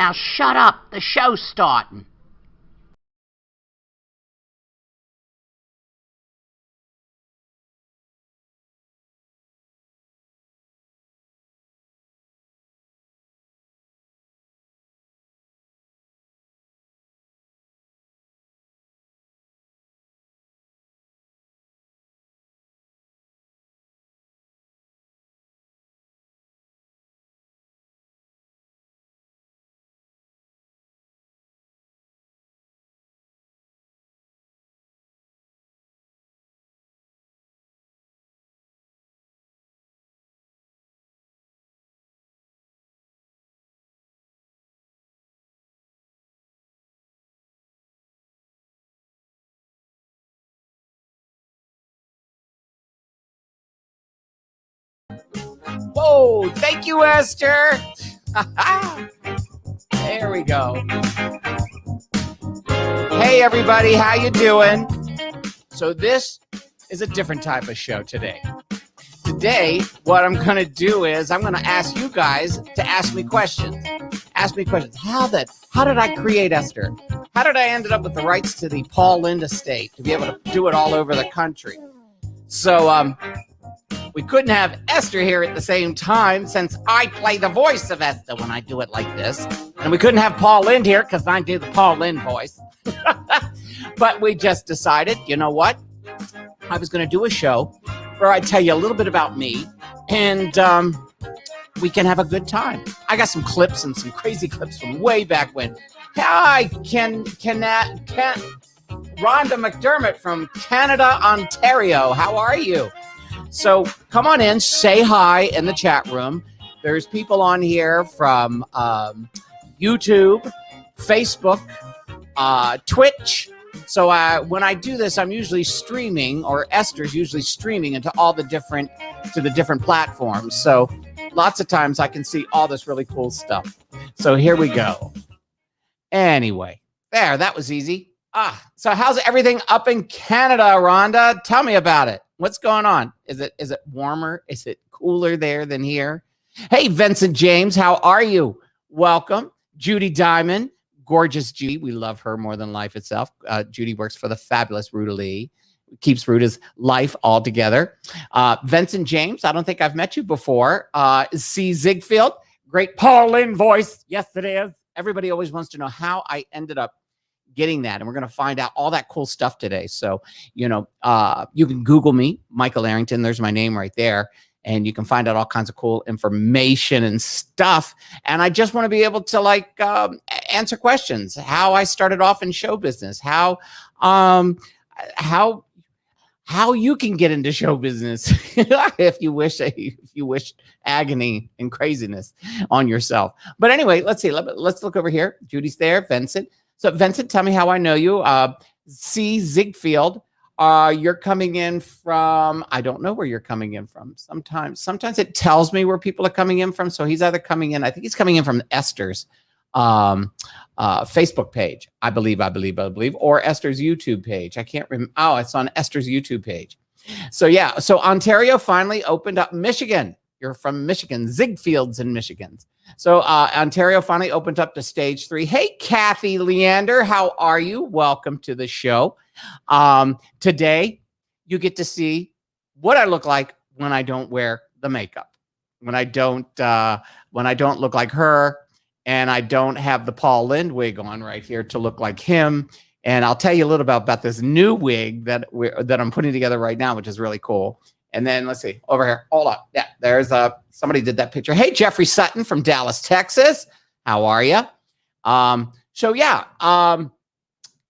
Now shut up. The show's starting. Whoa, thank you, Esther. There we go. Hey, everybody, how you doing? So this is a different type of show today. Today, what I'm going to do is I'm going to ask you guys to ask me questions. Ask me questions. How did I create Esther? How did I end up with the rights to the Paul Lynde estate to be able to do it all over the country? So, we couldn't have Esther here at the same time since I play the voice of Esther when I do it like this. And we couldn't have Paul Lynde here because I do the Paul Lynde voice. But we just decided, you know what? I was going to do a show where I tell you a little bit about me and we can have a good time. I got some clips and some crazy clips from way back when. Hi, Rhonda McDermott from Canada, Ontario. How are you? So come on in, say hi in the chat room. There's people on here from YouTube, Facebook, Twitch. So when I do this, I'm usually streaming, or Esther's usually streaming into all the different platforms. So lots of times I can see all this really cool stuff. So here we go. Anyway, there, that was easy. So how's everything up in Canada, Rhonda? Tell me about it. What's going on? Is it warmer? Is it cooler there than here? Hey, Vincent James, how are you? Welcome. Judy Diamond, gorgeous Judy. We love her more than life itself. Judy works for the fabulous Ruta Lee. Keeps Ruta's life all together. Vincent James, I don't think I've met you before. C. Ziegfeld, great Paul Lynde voice. Yes, it is. Everybody always wants to know how I ended up getting that, and we're going to find out all that cool stuff today. So, you know, you can Google me, Michael Airington. There's my name right there, and you can find out all kinds of cool information and stuff. And I just want to be able to answer questions. How I started off in show business. How you can get into show business if you wish agony and craziness on yourself. But anyway, let's see. Let's look over here. Judy's there. Vincent. So, Vincent, tell me how I know you. C. Ziegfeld, you're coming in from, I don't know where you're coming in from. Sometimes it tells me where people are coming in from. So he's either coming in, I think he's coming in from Esther's Facebook page, I believe, or Esther's YouTube page. I can't remember. Oh, it's on Esther's YouTube page. So, yeah. So Ontario finally opened up. Michigan. You're from Michigan. Ziegfeld's in Michigan. So Ontario finally opened up to stage 3. Hey, Kathy Leander, how are you? Welcome to the show. Today, you get to see what I look like when I don't wear the makeup, when I don't look like her, and I don't have the Paul Lynde wig on right here to look like him. And I'll tell you a little bit about this new wig that I'm putting together right now, which is really cool. And then let's see over here. Hold on. Yeah, there's somebody did that picture. Hey, Jeffrey Sutton from Dallas, Texas. How are you? So yeah,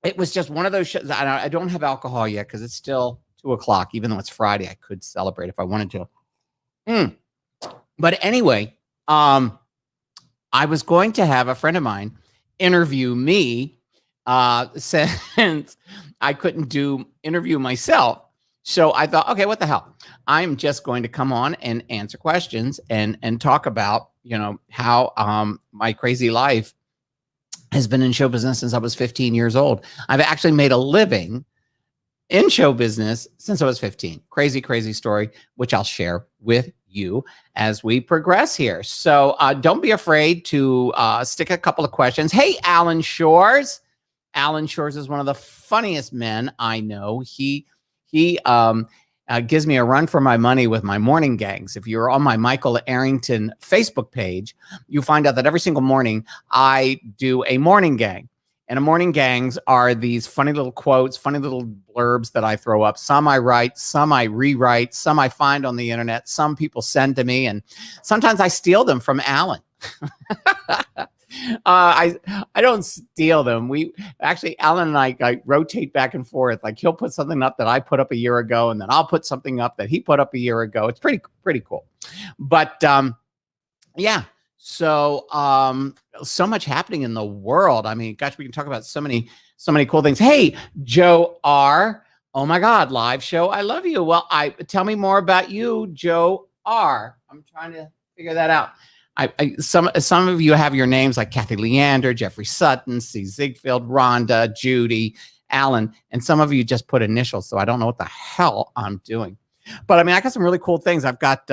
it was just one of those shows. I don't have alcohol yet because it's still 2:00. Even though it's Friday, I could celebrate if I wanted to. But anyway, I was going to have a friend of mine interview me since I couldn't interview myself. So I thought, okay, what the hell? I'm just going to come on and answer questions and talk about, you know, how my crazy life has been in show business since I was 15 years old. I've actually made a living in show business since I was 15. Crazy, crazy story, which I'll share with you as we progress here. So don't be afraid to stick a couple of questions. Hey, Alan Shores. Alan Shores is one of the funniest men I know. He gives me a run for my money with my morning gangs. If you're on my Michael Arrington Facebook page, you find out that every single morning I do a morning gang. And a morning gangs are these funny little quotes, funny little blurbs that I throw up. Some I write, some I rewrite, some I find on the internet, some people send to me, and sometimes I steal them from Alan. I don't steal them. We actually, Alan and I rotate back and forth. Like he'll put something up that I put up a year ago, and then I'll put something up that he put up a year ago. It's pretty cool. But yeah. So so much happening in the world. I mean, gosh, we can talk about so many cool things. Hey, Joe R. Oh my God, live show. I love you. Well, tell me more about you, Joe R. I'm trying to figure that out. Some of you have your names like Kathy Leander, Jeffrey Sutton, C. Ziegfeld, Rhonda, Judy, Alan, and some of you just put initials, so I don't know what the hell I'm doing. But I mean, I got some really cool things. I've got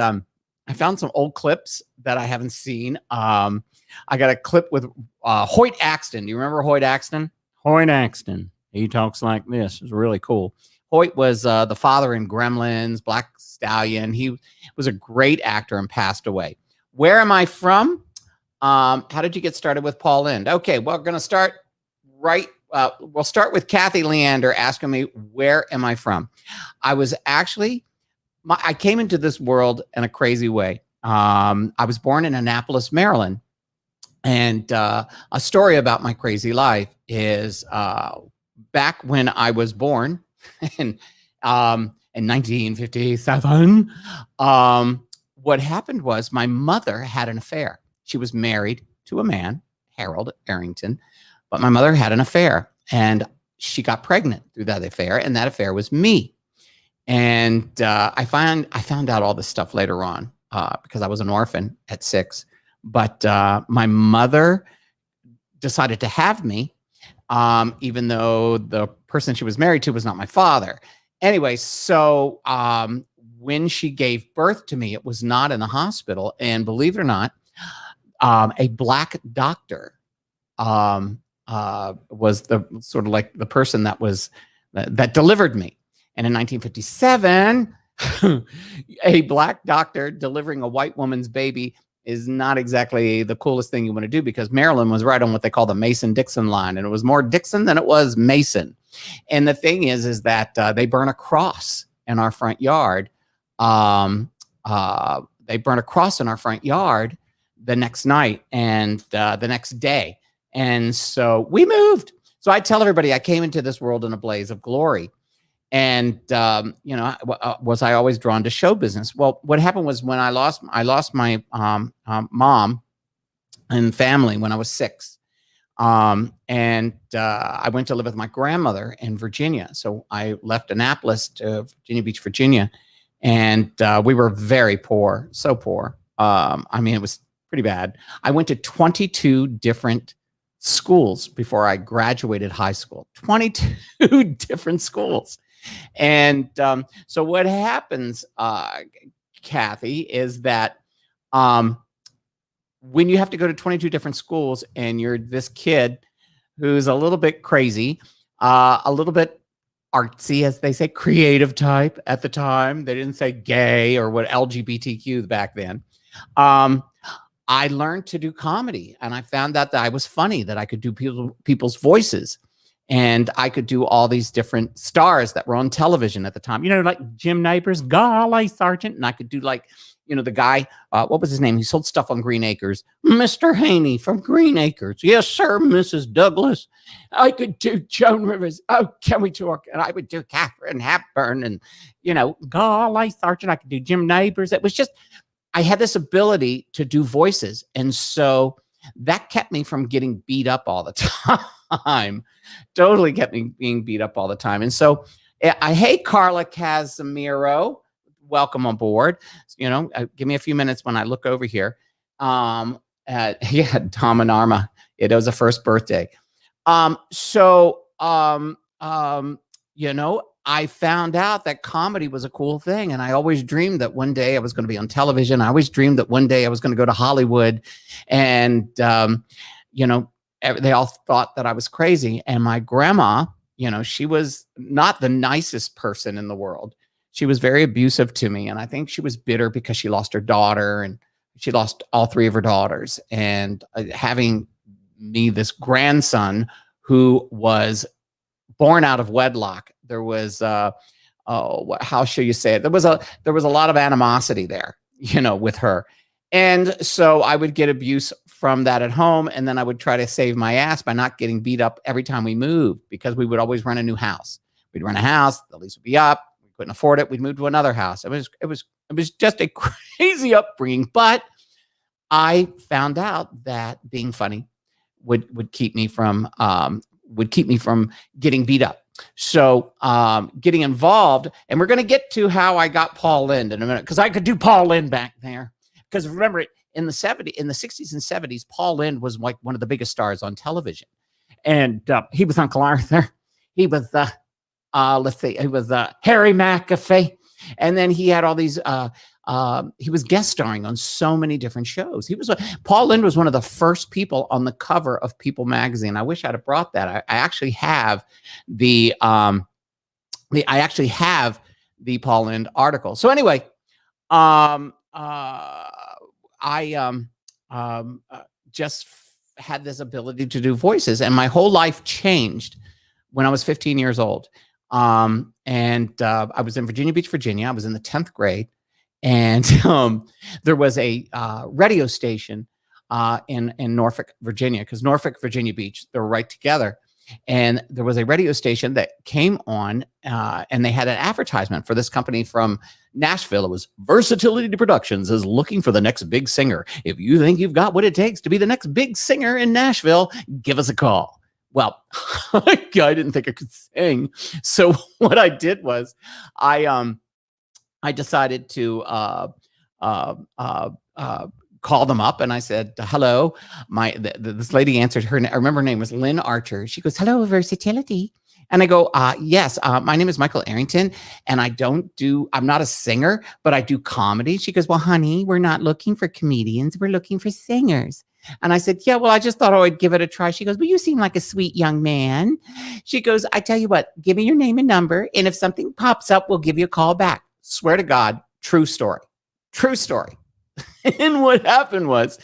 I found some old clips that I haven't seen. I got a clip with Hoyt Axton. Do you remember Hoyt Axton? Hoyt Axton. He talks like this. It's really cool. Hoyt was the father in Gremlins, Black Stallion. He was a great actor and passed away. Where am I from? How did you get started with Paul Lynde? Okay, well, we're going to start right. We'll start with Kathy Leander asking me, where am I from? I was actually... I came into this world in a crazy way. I was born in Annapolis, Maryland. And a story about my crazy life is back when I was born in 1957, what happened was my mother had an affair. She was married to a man, Harold Arrington, but my mother had an affair and she got pregnant through that affair, and that affair was me. And I found out all this stuff later on because I was an orphan at 6. But my mother decided to have me, even though the person she was married to was not my father. Anyway, so when she gave birth to me, it was not in the hospital. And believe it or not, a black doctor was the sort of like the person that delivered me. And in 1957, a black doctor delivering a white woman's baby is not exactly the coolest thing you want to do, because Maryland was right on what they call the Mason-Dixon line. And it was more Dixon than it was Mason. And the thing is that they burn a cross in our front yard. They burn a cross in our front yard the next night and the next day. And so we moved. So I tell everybody I came into this world in a blaze of glory. And, was I always drawn to show business? Well, what happened was when I lost my mom and family when I was 6. I went to live with my grandmother in Virginia. So I left Annapolis to Virginia Beach, Virginia. And we were very poor, so poor. I mean, it was pretty bad. I went to 22 different schools before I graduated high school. 22 different schools. And so what happens, Kathy, is that when you have to go to 22 different schools and you're this kid who's a little bit crazy, a little bit artsy, as they say, creative type at the time. They didn't say gay or what LGBTQ back then. I learned to do comedy, and I found out that I was funny, that I could do people's voices. And I could do all these different stars that were on television at the time, like Jim Neighbors, Golly Sergeant. And I could do like, the guy, what was his name? He sold stuff on Green Acres. Mr. Haney from Green Acres. Yes, sir, Mrs. Douglas. I could do Joan Rivers. Oh, can we talk? And I would do Katharine Hepburn and, Golly Sergeant. I could do Jim Neighbors. It was just, I had this ability to do voices. And so that kept me from getting beat up all the time. Totally kept me being beat up all the time. And so hey, Carla Casimiro, welcome on board. Give me a few minutes when I look over here. Tom and Arma. It was a first birthday. I found out that comedy was a cool thing. And I always dreamed that one day I was going to be on television. I always dreamed that one day I was going to go to Hollywood. And, you know, they all thought that I was crazy. And my grandma, you know, she was not the nicest person in the world. She was very abusive to me. And I think she was bitter because she lost her daughter and she lost all three of her daughters. And having me, this grandson who was born out of wedlock, there was, how should you say it? There was a lot of animosity there, you know, with her. And so I would get abuse from that at home. And then I would try to save my ass by not getting beat up every time we moved, because we would always rent a new house. We'd rent a house, the lease would be up. We couldn't afford it. We'd move to another house. It was just a crazy upbringing. But I found out that being funny would keep me from getting beat up. So getting involved, and we're going to get to how I got Paul Lynde in a minute, because I could do Paul Lynde back there. Because remember, in the 60s and 70s, Paul Lynde was like one of the biggest stars on television, and he was Uncle Arthur. He was he was Harry McAfee, and then he had all these. He was guest starring on so many different shows. Paul Lynde was one of the first people on the cover of People magazine. I wish I'd have brought that. I actually have the Paul Lynde article. So anyway, I just had this ability to do voices, and my whole life changed when I was 15 years old. I was in Virginia Beach, Virginia. I was in the 10th grade. And there was a radio station in Norfolk, Virginia, because Norfolk, Virginia Beach, they're right together. And there was a radio station that came on, and they had an advertisement for this company from Nashville. It was Versatility Productions is looking for the next big singer. If you think you've got what it takes to be the next big singer in Nashville, give us a call. Well, I didn't think I could sing. So what I did was I decided to call them up, and I said, hello. This lady answered. I remember her name was Lynn Archer. She goes, hello, Versatility. And I go, yes, my name is Michael Airington, and I'm not a singer, but I do comedy. She goes, well, honey, we're not looking for comedians. We're looking for singers. And I said, yeah, well, I just thought I would give it a try. She goes, well, you seem like a sweet young man. She goes, I tell you what, give me your name and number, and if something pops up, we'll give you a call back. Swear to God, true story. And what happened was,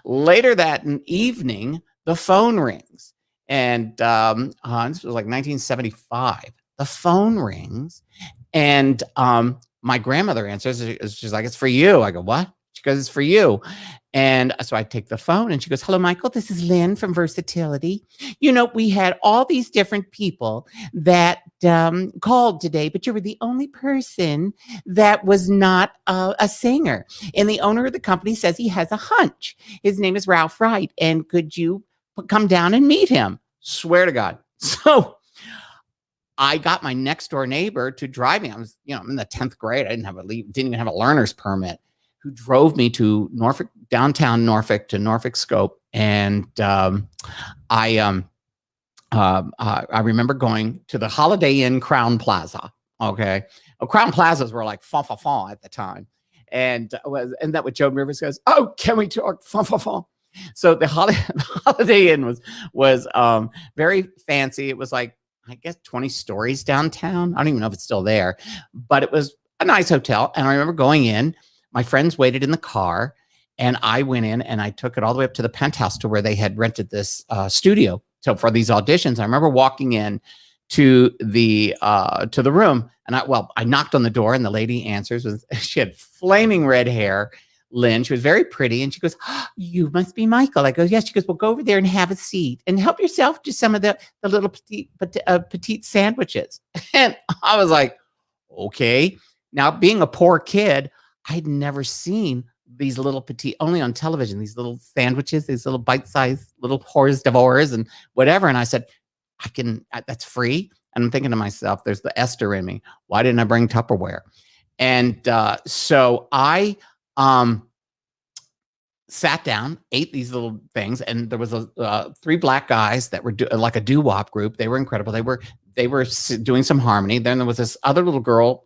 later that evening, the phone rings. And this was like 1975. The phone rings, and my grandmother answers. She's like, it's for you. I go, what? She goes, it's for you. And so I take the phone, and she goes, hello, Michael. This is Lynn from Versatility. You know, we had all these different people that called today, but you were the only person that was not a singer. And the owner of the company says he has a hunch. His name is Ralph Wright. And could you come down and meet him? Swear to God. So I got my next door neighbor to drive me. I'm in the 10th grade. I didn't even have a learner's permit, who drove me to Norfolk, downtown Norfolk, to Norfolk Scope. And I remember going to the Holiday Inn Crown Plaza. Okay. Crown Plazas were like fon at the time. And that what Joan Rivers goes, oh, can we talk fon? So the Holiday Inn was very fancy. It was like, I guess 20 stories downtown. I don't even know if it's still there, but it was a nice hotel. And I remember going in, my friends waited in the car, and I went in and I took it all the way up to the penthouse to where they had rented this studio. So for these auditions, I remember walking in to the room, and I knocked on the door, and the lady answers. She had flaming red hair, Lynn. She was very pretty, and she goes, oh, you must be Michael. I go, yes. She goes, well, go over there and have a seat and help yourself to some of the little petite sandwiches. And I was like, okay. Now, being a poor kid, I'd never seen these little petite, only on television, these little sandwiches, these little bite-sized little hors d'oeuvres and whatever. And I said, that's free. And I'm thinking to myself, there's the Ester in me. Why didn't I bring Tupperware? And so I sat down, ate these little things, and there was three black guys that were like a doo-wop group. They were incredible. They were doing some harmony. Then there was this other little girl,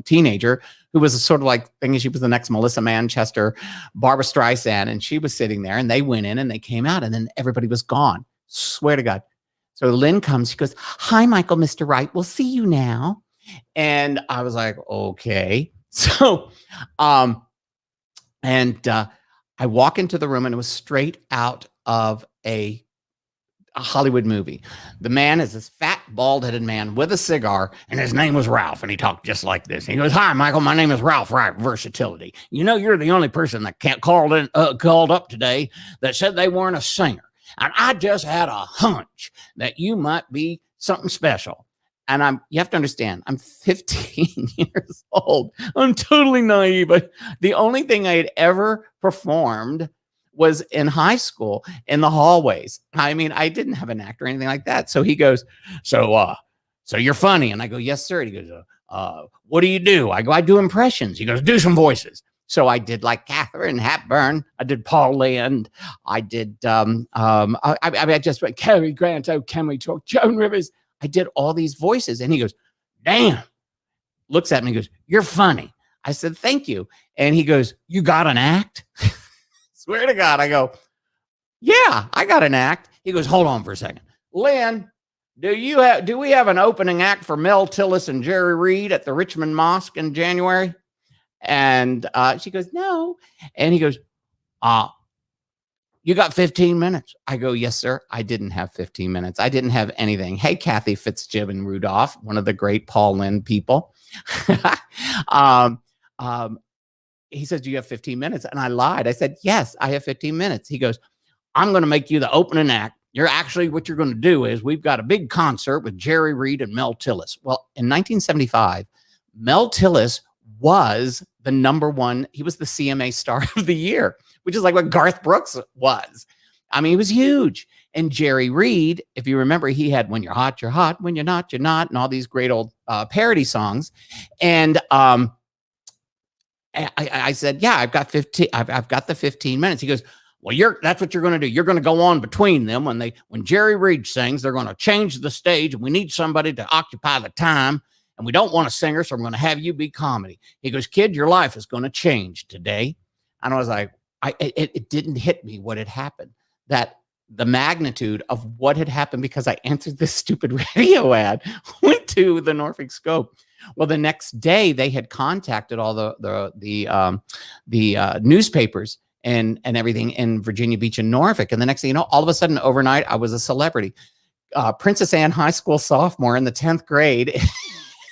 teenager, who was sort of like thinking she was the next Melissa Manchester, Barbara Streisand, and she was sitting there. And they went in and they came out, and then everybody was gone. Swear to God. So Lynn comes. She goes, "Hi, Michael, Mr. Wright. We'll see you now." And I was like, "Okay." So, I walk into the room, and it was straight out of a Hollywood movie. The man is this fat, bald-headed man with a cigar, and his name was Ralph, and he talked just like this. He goes, "Hi, Michael. My name is Ralph Wright, Versatility. You know, you're the only person that called up today that said they weren't a singer, and I just had a hunch that you might be something special." And you have to understand, I'm 15 years old. I'm totally naive. The only thing I had ever performed was in high school in the hallways. I mean, I didn't have an act or anything like that. So he goes, so you're funny. And I go, "Yes, sir." And he goes, "What do you do?" I go, "I do impressions." He goes, "Do some voices." So I did like Katharine Hepburn. I did Paul Lynde. I did, I just went, "Cary Grant, oh, can we talk?" Joan Rivers. I did all these voices, and he goes, "Damn," looks at me and goes, "You're funny." I said, "Thank you." And he goes, "You got an act?" Swear to God. I go, "Yeah, I got an act." He goes, "Hold on for a second. Lynn, do we have an opening act for Mel Tillis and Jerry Reed at the Richmond Mosque in January?" And she goes, "No." And he goes, "You got 15 minutes. I go, "Yes, sir." I didn't have 15 minutes. I didn't have anything. Hey, Kathy Fitzgibbon Rudolph, one of the great Paul Lynde people. He says, "Do you have 15 minutes?" And I lied. I said, "Yes, I have 15 minutes. He goes, "I'm going to make you the opening act. What you're going to do is we've got a big concert with Jerry Reed and Mel Tillis." Well, in 1975, Mel Tillis was the number one. He was the CMA Star of the Year, which is like what Garth Brooks was. I mean, he was huge. And Jerry Reed, if you remember, he had "When You're Hot, You're Hot. When You're Not, You're Not," and all these great old parody songs. And I said, "Yeah, I've got 15. I've got the 15 minutes." He goes, "Well, that's what you're going to do. You're going to go on between them. When Jerry Reed sings, they're going to change the stage, and we need somebody to occupy the time. And we don't want a singer, so I'm going to have you be comedy." He goes, "Kid, your life is going to change today." And I was like, it didn't hit me what had happened, that the magnitude of what had happened because I answered this stupid radio ad went to the Norfolk Scope. Well, the next day they had contacted all the newspapers and everything in Virginia Beach and Norfolk. And the next thing you know, all of a sudden overnight, I was a celebrity. Princess Anne High School sophomore in the 10th grade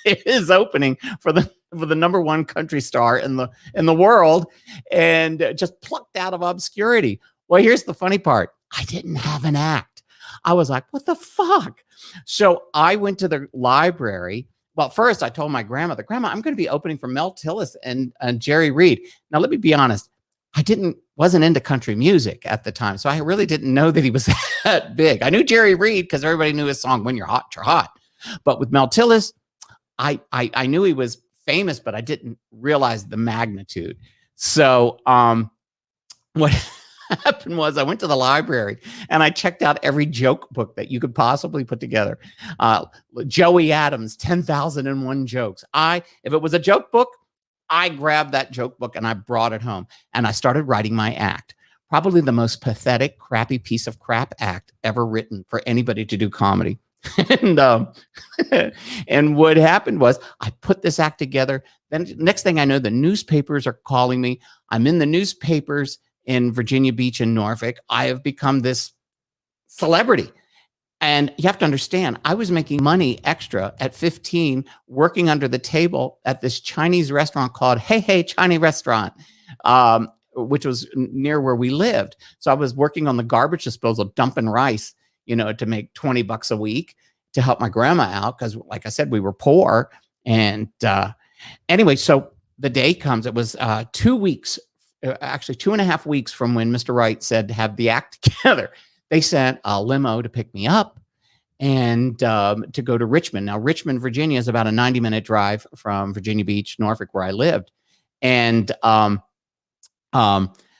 is opening for the number one country star in the world, and just plucked out of obscurity. Well, here's the funny part. I didn't have an act. I was like, what the fuck? So I went to the library. Well, first I told my grandmother, "Grandma, I'm going to be opening for Mel Tillis and Jerry Reed." Now, let me be honest. I wasn't into country music at the time, so I really didn't know that he was that big. I knew Jerry Reed because everybody knew his song, "When You're Hot, You're Hot." But with Mel Tillis, I knew he was famous, but I didn't realize the magnitude. So what happened was I went to the library and I checked out every joke book that you could possibly put together. Joey Adams, 10,001 Jokes. If it was a joke book, I grabbed that joke book and I brought it home and I started writing my act. Probably the most pathetic, crappy piece of crap act ever written for anybody to do comedy. And what happened was I put this act together. Then next thing I know, the newspapers are calling me. I'm in the newspapers in Virginia Beach and Norfolk. I have become this celebrity. And you have to understand, I was making money extra at 15, working under the table at this Chinese restaurant called Hey Hey Chinese Restaurant, which was near where we lived. So I was working on the garbage disposal, dumping rice, to make $20 a week to help my grandma out. Cause like I said, we were poor. And anyway, so the day comes, it was 2 weeks, actually 2.5 weeks from when Mr. Wright said, have the act together. They sent a limo to pick me up and to go to Richmond. Now, Richmond, Virginia is about a 90-minute drive from Virginia Beach, Norfolk, where I lived. And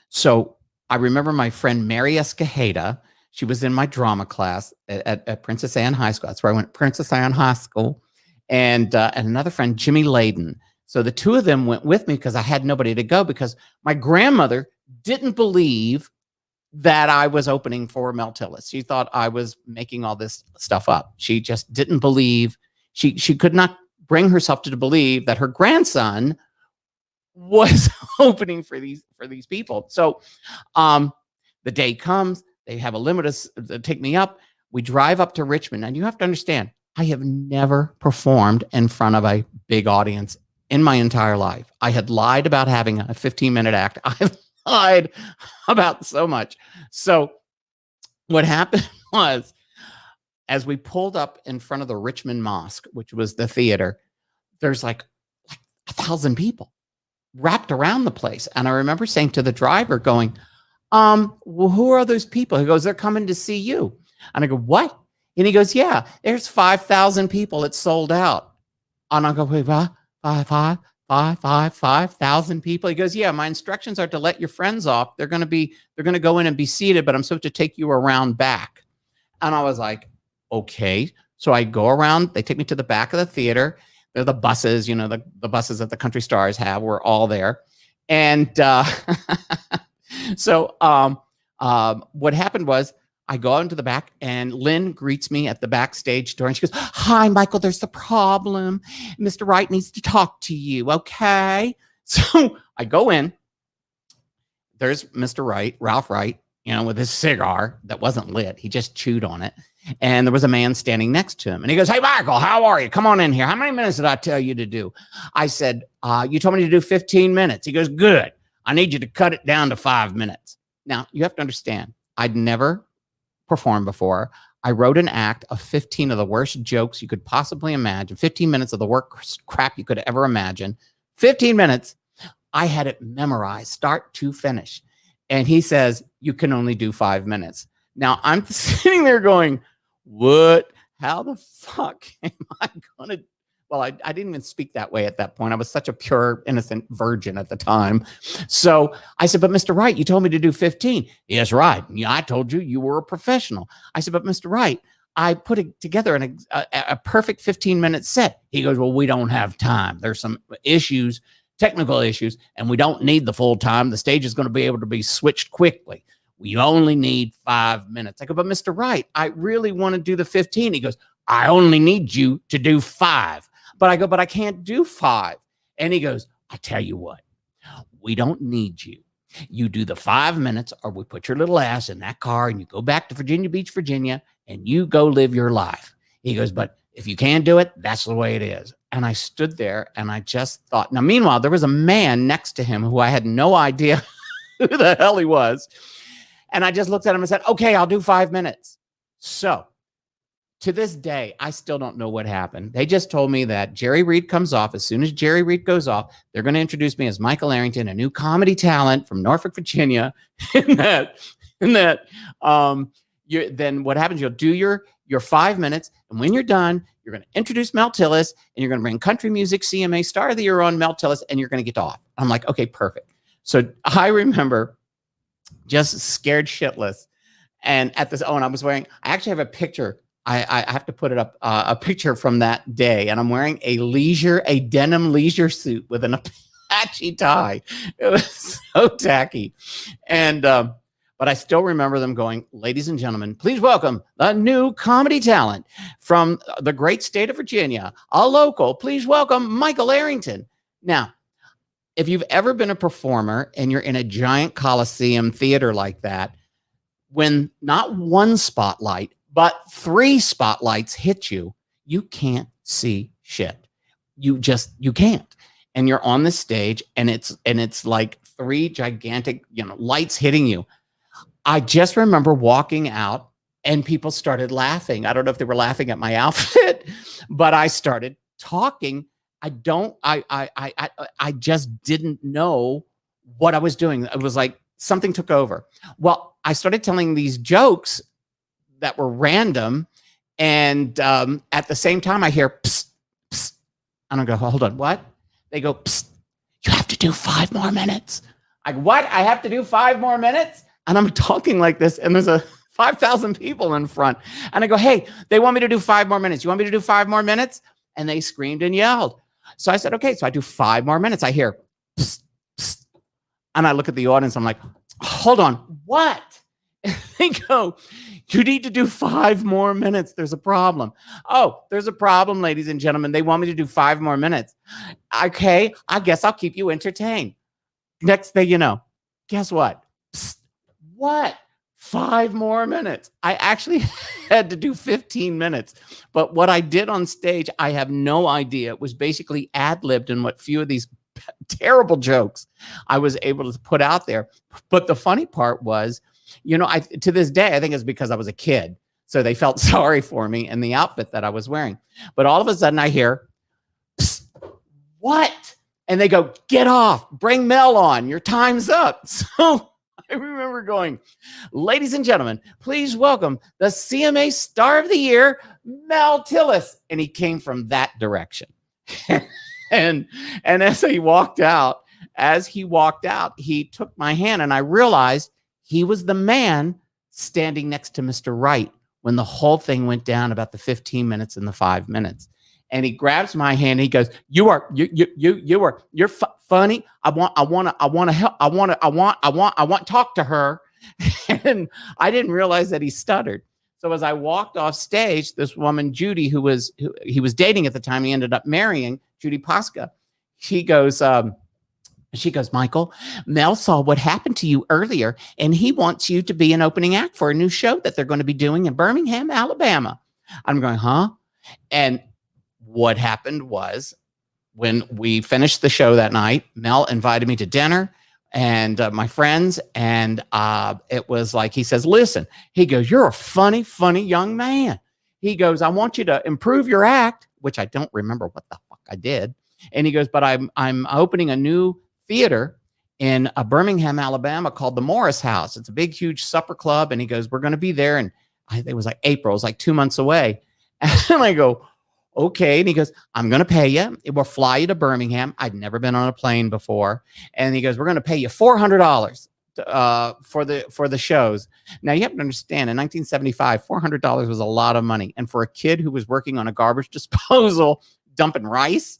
so I remember my friend Mary Escajeda. She was in my drama class at Princess Anne High School. That's where I went, Princess Anne High School. And another friend, Jimmy Layden. So the two of them went with me because I had nobody to go, because my grandmother didn't believe that I was opening for Mel Tillis. She thought I was making all this stuff up. She just didn't believe, she could not bring herself to believe that her grandson was opening for these people. So the day comes, they have a limit to take me up. We drive up to Richmond, and you have to understand, I have never performed in front of a big audience in my entire life. I had lied about having a 15-minute act. I've lied about so much. So what happened was, as we pulled up in front of the Richmond Mosque, which was the theater, there's like 1,000 people wrapped around the place. And I remember saying to the driver, going, well, who are those people? He goes, they're coming to see you. And I go, what? And he goes, yeah, there's 5,000 people. It's sold out. And I go, wait, 5,000 people. He goes, yeah, my instructions are to let your friends off. They're going to go in and be seated, but I'm supposed to take you around back. And I was like, okay. So I go around, they take me to the back of the theater. They're the buses, you know, the buses that the country stars have. We're all there. And so what happened was, I go out into the back, and Lynn greets me at the backstage door, and she goes, hi, Michael, there's the problem. Mr. Wright needs to talk to you, okay? So I go in. There's Mr. Wright, Ralph Wright, you know, with his cigar that wasn't lit. He just chewed on it. And there was a man standing next to him. And he goes, hey, Michael, how are you? Come on in here. How many minutes did I tell you to do? I said, you told me to do 15 minutes. He goes, good. I need you to cut it down to 5 minutes. Now, you have to understand, I'd never performed before. I wrote an act of 15 of the worst jokes you could possibly imagine, 15 minutes of the worst crap you could ever imagine. 15 minutes. I had it memorized, start to finish. And he says, you can only do 5 minutes. Now, I'm sitting there going, what? How the fuck am I going to? Well, I didn't even speak that way at that point. I was such a pure, innocent virgin at the time. So I said, but Mr. Wright, you told me to do 15. Yes, right. Yeah, I told you you were a professional. I said, but Mr. Wright, I put it together in a perfect 15-minute set. He goes, well, we don't have time. There's some issues, technical issues, and we don't need the full time. The stage is going to be able to be switched quickly. We only need 5 minutes. I go, but Mr. Wright, I really want to do the 15. He goes, I only need you to do 5. But I go, but I can't do 5. And he goes, I tell you what, we don't need you. You do the 5 minutes, or we put your little ass in that car and you go back to Virginia Beach, Virginia, and you go live your life. He goes, but if you can't do it, that's the way it is. And I stood there and I just thought, now, meanwhile, there was a man next to him who I had no idea who the hell he was. And I just looked at him and said, okay, I'll do 5 minutes. So to this day, I still don't know what happened. They just told me that Jerry Reed comes off. As soon as Jerry Reed goes off, they're going to introduce me as Michael Airington, a new comedy talent from Norfolk, Virginia. Then what happens? You'll do your 5 minutes, and when you're done, you're going to introduce Mel Tillis, and you're going to bring country music CMA Star of the Year on Mel Tillis, and you're going to get off. I'm like, okay, perfect. So I remember just scared shitless, and at this, and I was wearing. I actually have a picture. I have to put it up, a picture from that day. And I'm wearing a denim leisure suit with an Apache tie. It was so tacky. And, but I still remember them going, ladies and gentlemen, please welcome the new comedy talent from the great state of Virginia, a local. Please welcome Michael Airington. Now, if you've ever been a performer and you're in a giant Coliseum theater like that, when not one spotlight, but 3 spotlights hit you, you can't see shit. You can't. And you're on the stage, and it's like 3 gigantic, lights hitting you. I just remember walking out and people started laughing. I don't know if they were laughing at my outfit, but I started talking. I just didn't know what I was doing. It was like something took over. Well, I started telling these jokes that were random. And at the same time, I hear, psst, psst. And I go, hold on, what? They go, psst, you have to do 5 more minutes. I go, what? I have to do 5 more minutes? And I'm talking like this, and there's a 5,000 people in front. And I go, hey, they want me to do 5 more minutes. You want me to do 5 more minutes? And they screamed and yelled. So I said, okay. So I do 5 more minutes. I hear, psst, psst. And I look at the audience. I'm like, hold on, what? And they go, you need to do 5 more minutes. There's a problem. Oh, there's a problem, ladies and gentlemen. They want me to do 5 more minutes. Okay, I guess I'll keep you entertained. Next thing you know, guess what? Psst, what? 5 more minutes. I actually had to do 15 minutes. But what I did on stage, I have no idea. It was basically ad-libbed in what few of these terrible jokes I was able to put out there. But the funny part was, you know, to this day, I think it's because I was a kid. So they felt sorry for me and the outfit that I was wearing. But all of a sudden I hear, psst, what? And they go, get off, bring Mel on, your time's up. So I remember going, ladies and gentlemen, please welcome the CMA Star of the Year, Mel Tillis. And he came from that direction. and as he walked out, he took my hand, and I realized he was the man standing next to Mr. Wright when the whole thing went down about the 15 minutes and the 5 minutes. And he grabs my hand and he goes, you're funny. I want to talk to her. And I didn't realize that he stuttered. So as I walked off stage, this woman, Judy, who he was dating at the time, he ended up marrying, Judy Posca. She goes, Michael, Mel saw what happened to you earlier, and he wants you to be an opening act for a new show that they're going to be doing in Birmingham, Alabama. I'm going, huh? And what happened was, when we finished the show that night, Mel invited me to dinner and my friends. And it was like, he says, listen, he goes, you're a funny, funny young man. He goes, I want you to improve your act, which I don't remember what the fuck I did. And he goes, but I'm opening a new theater in Birmingham, Alabama called the Morris House. It's a big, huge supper club. And he goes, we're going to be there. And it was like April. It was like 2 months away. And I go, okay. And he goes, I'm going to pay you. We'll fly you to Birmingham. I'd never been on a plane before. And he goes, we're going to pay you $400 for the shows. Now you have to understand, in 1975, $400 was a lot of money. And for a kid who was working on a garbage disposal, dumping rice,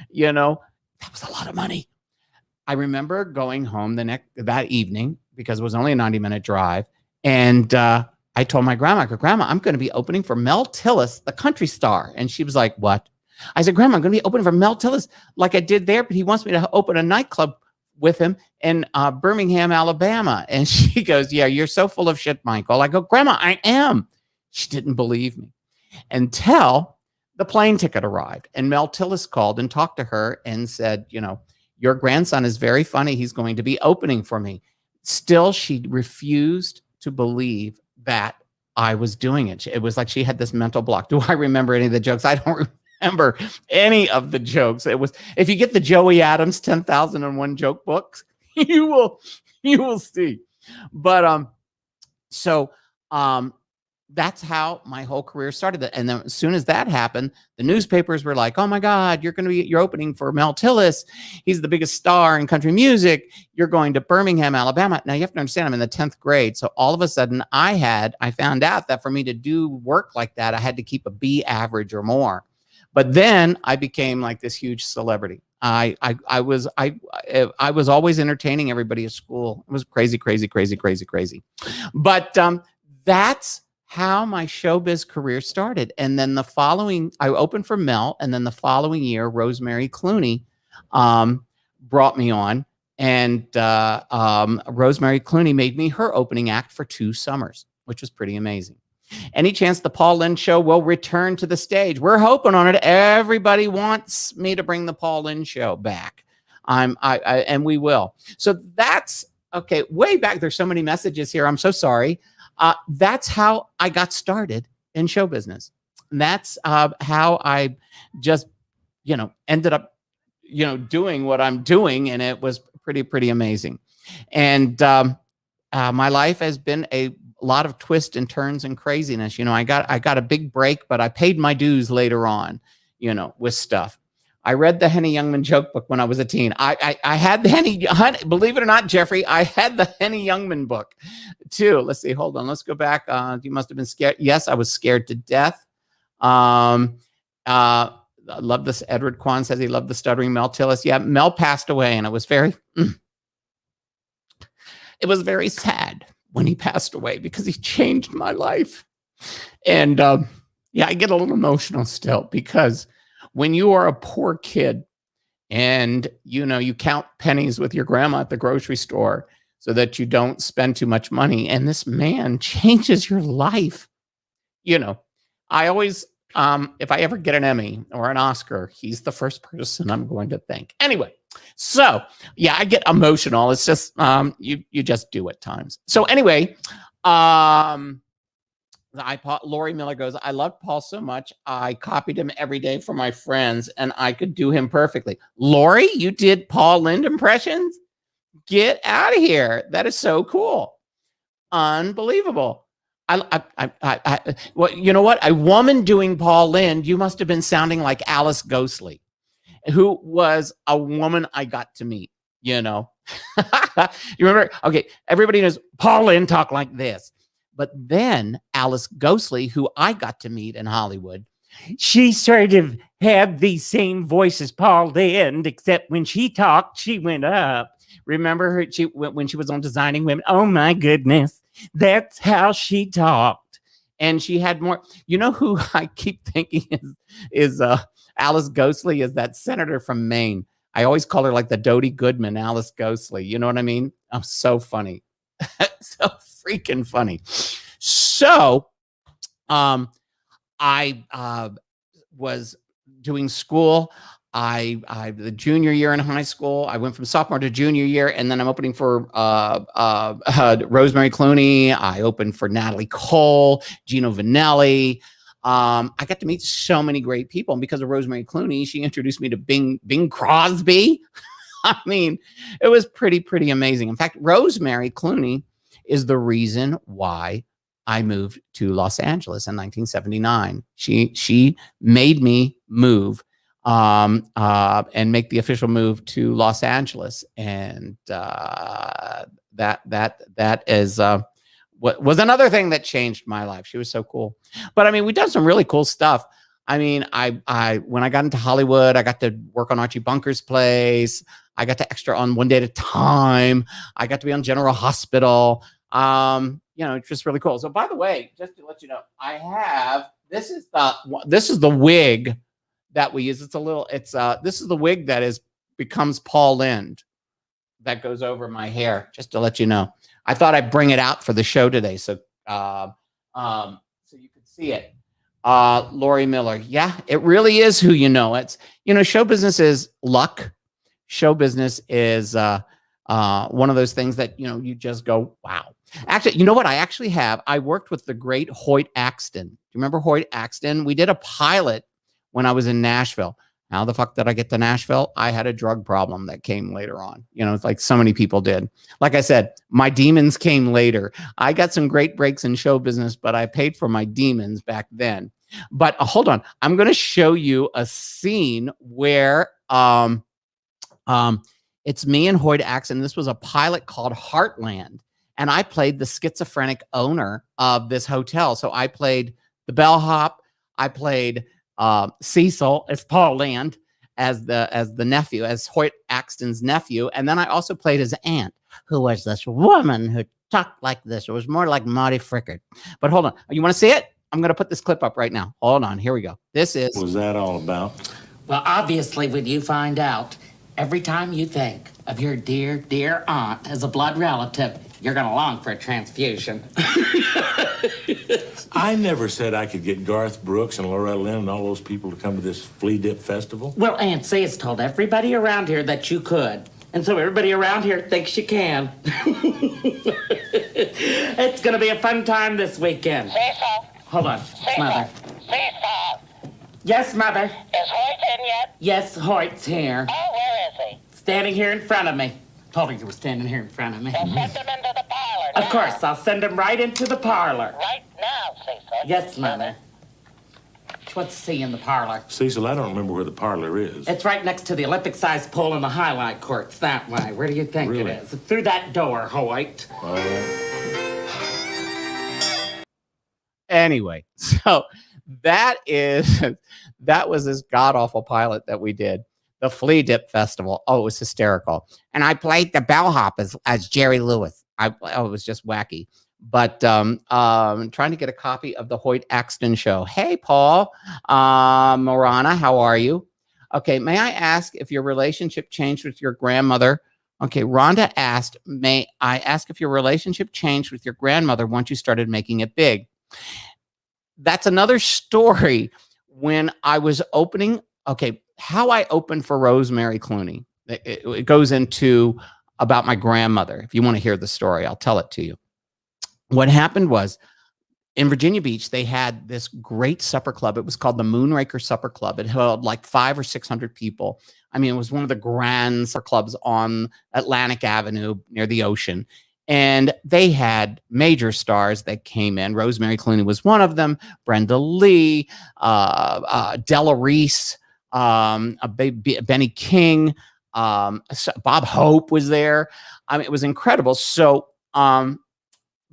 you know, that was a lot of money. I remember going home that evening, because it was only a 90-minute drive. And I told my grandma, Grandma, I'm going to be opening for Mel Tillis, the country star. And she was like, what? I said, Grandma, I'm going to be opening for Mel Tillis like I did there, but he wants me to open a nightclub with him in Birmingham, Alabama. And she goes, yeah, you're so full of shit, Michael. I go, Grandma, I am. She didn't believe me until the plane ticket arrived. And Mel Tillis called and talked to her and said, you know, your grandson is very funny. He's going to be opening for me. Still, she refused to believe that I was doing it. It was like she had this mental block. Do I remember any of the jokes? I don't remember any of the jokes. It was, if you get the Joey Adams 10,001 joke books, you will see. But that's how my whole career started. And then as soon as that happened, the newspapers were like, oh my God, you're opening for Mel Tillis. He's the biggest star in country music. You're going to Birmingham, Alabama. Now you have to understand, I'm in the 10th grade. So all of a sudden I found out that for me to do work like that, I had to keep a B average or more. But then I became like this huge celebrity. I was always entertaining everybody at school. It was crazy. But that's how my showbiz career started. And then I opened for Mel, and then the following year, Rosemary Clooney brought me on, and Rosemary Clooney made me her opening act for 2 summers, which was pretty amazing. Any chance the Paul Lynde show will return to the stage? We're hoping on it. Everybody wants me to bring the Paul Lynde show back. And we will. So that's okay. Way back, there's so many messages here. I'm so sorry. That's how I got started in show business. And that's how I just, ended up, doing what I'm doing. And it was pretty amazing. And my life has been a lot of twists and turns and craziness. I got a big break, but I paid my dues later on, with stuff. I read the Henny Youngman joke book when I was a teen. I had the Henny, believe it or not, Jeffrey, I had the Henny Youngman book too. Let's see. Hold on. Let's go back. You must have been scared. Yes, I was scared to death. I love this. Edward Kwan says he loved the stuttering Mel Tillis. Yeah, Mel passed away, and it was very sad when he passed away because he changed my life. And yeah, I get a little emotional still because when you are a poor kid and you count pennies with your grandma at the grocery store so that you don't spend too much money, and this man changes your life. I always, if I ever get an Emmy or an Oscar, he's the first person I'm going to thank. Anyway, so yeah, I get emotional. It's just you just do at times. So anyway, Lori Miller goes, I loved Paul so much. I copied him every day for my friends, and I could do him perfectly. Lori, you did Paul Lynde impressions? Get out of here. That is so cool. Unbelievable. Well, you know what? A woman doing Paul Lynde, you must have been sounding like Alice Ghostley, who was a woman I got to meet, You remember? Okay, everybody knows Paul Lynde talked like this. But then Alice Ghostley, who I got to meet in Hollywood, she sort of had the same voice as Paul Lynde, except when she talked, she went up. Remember her? When she was on Designing Women. Oh my goodness, that's how she talked, and she had more. You know who I keep thinking is Alice Ghostley is that senator from Maine. I always call her like the Dodie Goodman, Alice Ghostley. You know what I mean? Oh, so funny, so freaking funny. So, I was doing school. The junior year in high school, I went from sophomore to junior year, and then I'm opening for Rosemary Clooney. I opened for Natalie Cole, Gino Vanelli. I got to meet so many great people, and because of Rosemary Clooney, she introduced me to Bing Crosby. I mean, it was pretty amazing. In fact, Rosemary Clooney is the reason why I moved to Los Angeles in 1979. She made me move and make the official move to Los Angeles, and that is what was another thing that changed my life. She was so cool. But I mean, we've done some really cool stuff. I mean, I when I got into Hollywood, I got to work on Archie Bunker's Place. I got to extra on One Day at a Time. I got to be on General Hospital. It's just really cool. So by the way, just to let you know, I have this is the wig that we use. This is the wig that becomes Paul Lynde that goes over my hair, just to let you know. I thought I'd bring it out for the show today, so you could see it. Lori Miller. Yeah, it really is who you know. It's show business is luck. Show business is one of those things that you just go, wow. Actually, you know what? I worked with the great Hoyt Axton. Do you remember Hoyt Axton? We did a pilot when I was in Nashville. How the fuck did I get to Nashville? I had a drug problem that came later on. It's like so many people did. Like I said, my demons came later. I got some great breaks in show business, but I paid for my demons back then. But hold on. I'm going to show you a scene where it's me and Hoyt Axton. This was a pilot called Heartland. And I played the schizophrenic owner of this hotel. So I played the bellhop. I played Cecil as Paul Lynde, as the nephew, as Hoyt Axton's nephew. And then I also played his aunt, who was this woman who talked like this. It was more like Marty Frickard. But hold on. You want to see it? I'm going to put this clip up right now. Hold on. Here we go. This is... What was that all about? Well, obviously, when you find out, every time you think of your dear, dear aunt as a blood relative, you're going to long for a transfusion. I never said I could get Garth Brooks and Loretta Lynn and all those people to come to this flea dip festival. Well, Aunt C has told everybody around here that you could. And so everybody around here thinks you can. It's going to be a fun time this weekend. Cecil. Hold on. Cecil. Mother. Cecil. Yes, Mother. Is Hoyt in yet? Yes, Hoyt's here. Oh, where is he? Standing here in front of me. Told her you were standing here in front of me. Well, send him into the parlor Of now. course, I'll send him right into the parlor. Right now, Cecil. Yes, Mother. What's C in the parlor? Cecil, I don't remember where the parlor is. It's right next to the Olympic-sized pool in the highlight courts that way. Where do you think Really? it is? Through that door, Hoyt. All right. Anyway, so that was this god-awful pilot that we did. The Flea Dip Festival. Oh, it was hysterical. And I played the bellhop as Jerry Lewis. It was just wacky. But trying to get a copy of the Hoyt Axton show. Hey, Paul. Morana, how are you? Okay, may I ask if your relationship changed with your grandmother? Okay, Rhonda asked, may I ask if your relationship changed with your grandmother once you started making it big? That's another story. When I was opening, how I opened for Rosemary Clooney. It goes into about my grandmother. If you want to hear the story, I'll tell it to you. What happened was, in Virginia Beach, they had this great supper club. It was called the Moonraker Supper Club. It held like 500 or 600 people. I mean, it was one of the grand supper clubs on Atlantic Avenue near the ocean. And they had major stars that came in. Rosemary Clooney was one of them. Brenda Lee, Della Reese, Benny King, Bob Hope was there. I mean, it was incredible. So,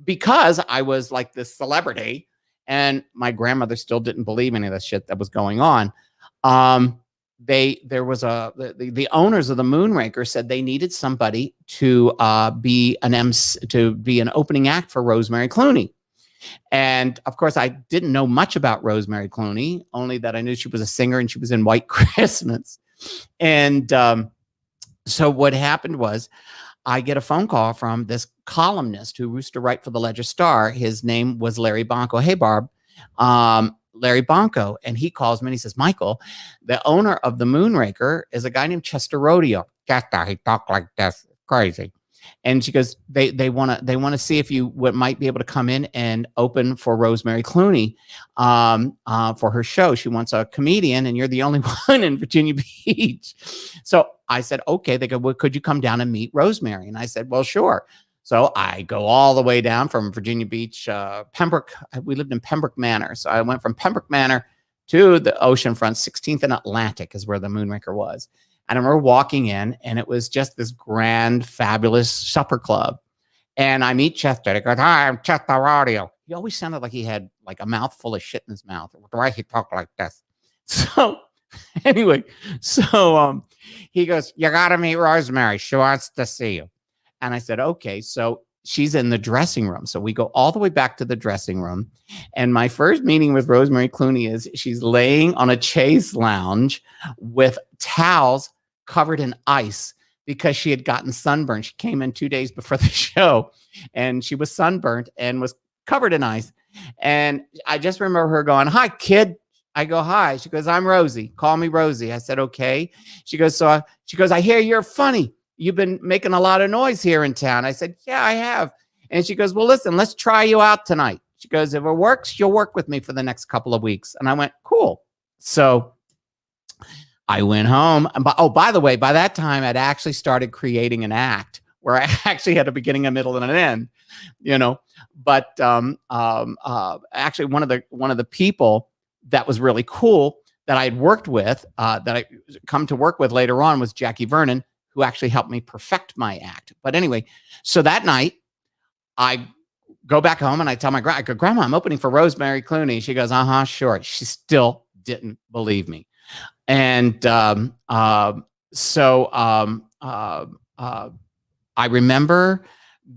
because I was like this celebrity and my grandmother still didn't believe any of the shit that was going on, the owners of the Moonraker said they needed somebody to be an opening act for Rosemary Clooney. And of course, I didn't know much about Rosemary Clooney, only that I knew she was a singer and she was in White Christmas. And so what happened was, I get a phone call from this columnist who used to write for the Ledger Star. His name was Larry Bonko. Hey, Barb. Larry Bonko. And he calls me and he says, Michael, the owner of the Moonraker is a guy named Chester Rodeo. Chester, he talked like this. Crazy. And she goes, they want to see if you might be able to come in and open for Rosemary Clooney for her show. She wants a comedian, and you're the only one in Virginia Beach. So I said, okay. They go, well, could you come down and meet Rosemary? And I said, well, sure. So I go all the way down from Virginia Beach, Pembroke. We lived in Pembroke Manor. So I went from Pembroke Manor to the oceanfront. 16th and Atlantic is where the Moonraker was. And I remember walking in, and it was just this grand, fabulous supper club. And I meet Chester. He goes, hi, I'm Chester Rodeo. He always sounded like he had like a mouthful of shit in his mouth. Why he talk like this? So anyway, he goes, you got to meet Rosemary. She wants to see you. And I said, okay. So she's in the dressing room. So we go all the way back to the dressing room. And my first meeting with Rosemary Clooney is she's laying on a chaise lounge with towels covered in ice because she had gotten sunburned. She came in 2 days before the show and she was sunburnt and was covered in ice. And I just remember her going, hi, kid. I go, hi. She goes, I'm Rosie. Call me Rosie. I said, okay. She goes, I hear you're funny. You've been making a lot of noise here in town. I said, yeah, I have. And she goes, well, listen, let's try you out tonight. She goes, if it works, you'll work with me for the next couple of weeks. And I went, cool. So I went home. Oh, by the way, by that time, I'd actually started creating an act where I actually had a beginning, a middle, and an end, you know. But actually, one of the people that was really cool that I had worked with, that I come to work with later on, was Jackie Vernon, who actually helped me perfect my act. But anyway, so that night, I go back home and I tell my Grandma, I'm opening for Rosemary Clooney. She goes, sure. She still didn't believe me. And I remember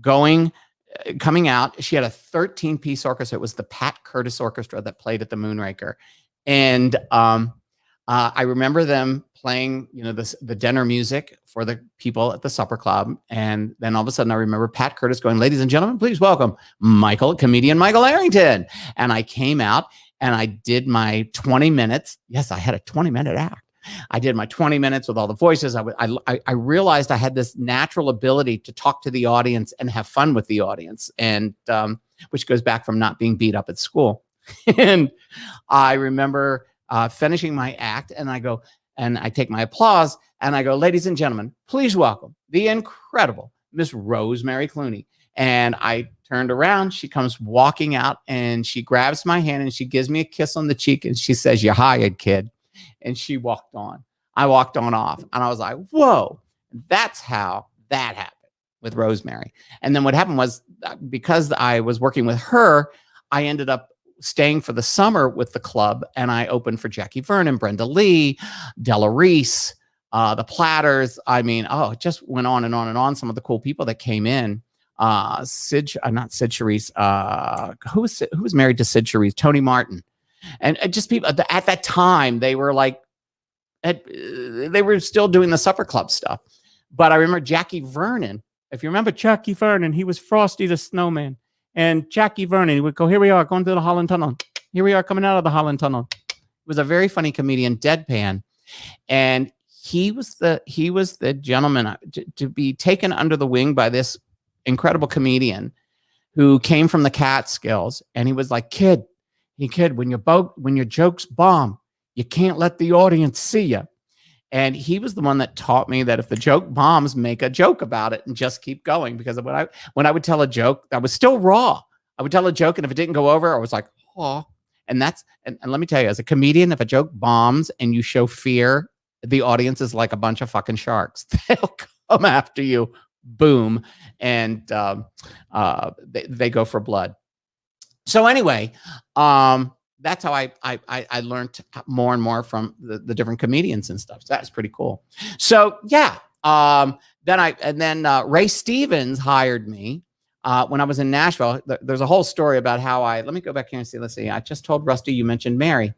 coming out. She had a 13-piece orchestra. It was the Pat Curtis Orchestra that played at the Moonraker. And I remember them playing, the dinner music for the people at the supper club. And then all of a sudden I remember Pat Curtis going, ladies and gentlemen, please welcome comedian Michael Airington. And I came out and I did my 20 minutes. Yes, I had a 20-minute act. I did my 20 minutes with all the voices. I realized I had this natural ability to talk to the audience and have fun with the audience, and which goes back from not being beat up at school. And I remember finishing my act, and I go, and I take my applause, and I go, ladies and gentlemen, please welcome the incredible Miss Rosemary Clooney. And I turned around. She comes walking out and she grabs my hand and she gives me a kiss on the cheek and she says, "You're hired, kid." And she walked on. I walked on off and I was like, whoa, that's how that happened with Rosemary. And then what happened was, because I was working with her, I ended up staying for the summer with the club, and I opened for Jackie Vernon, Brenda Lee, Della Reese, the Platters. I mean, it just went on and on and on. Some of the cool people that came in. Not Sid Charisse. Who was married to Sid Charisse? Tony Martin. And just people at that time, they were like, they were still doing the supper club stuff. But I remember Jackie Vernon. If you remember Jackie Vernon, he was Frosty the Snowman. And Jackie Vernon, he would go, "Here we are going to the Holland Tunnel. Here we are coming out of the Holland Tunnel." He was a very funny comedian, deadpan. And he was the gentleman to be taken under the wing by this incredible comedian who came from the Catskills. And he was like, kid, when your jokes bomb, you can't let the audience see you. And he was the one that taught me that if the joke bombs, make a joke about it and just keep going. Because when I would tell a joke that was still raw, I would tell a joke, and if it didn't go over, I was like, oh. And let me tell you, as a comedian, if a joke bombs and you show fear, the audience is like a bunch of fucking sharks. They'll come after you, boom, and they go for blood. So anyway, that's how I learned more and more from the different comedians and stuff. So that's pretty cool. So yeah, then Ray Stevens hired me when I was in Nashville. There's a whole story about how let me go back here and see. Let's see. I just told Rusty you mentioned Mary.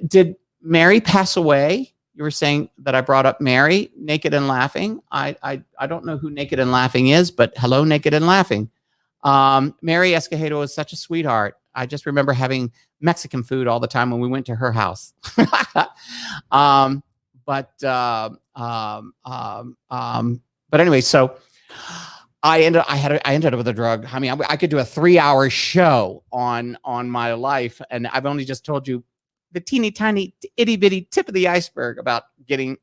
Did Mary pass away? You were saying that I brought up Mary, Naked and Laughing. I don't know who Naked and Laughing is, but hello, Naked and Laughing. Mary Escojedo was such a sweetheart. I just remember having Mexican food all the time when we went to her house. But anyway, so I ended up with a drug. I mean, I could do a 3-hour show on my life, and I've only just told you the teeny tiny itty bitty tip of the iceberg about getting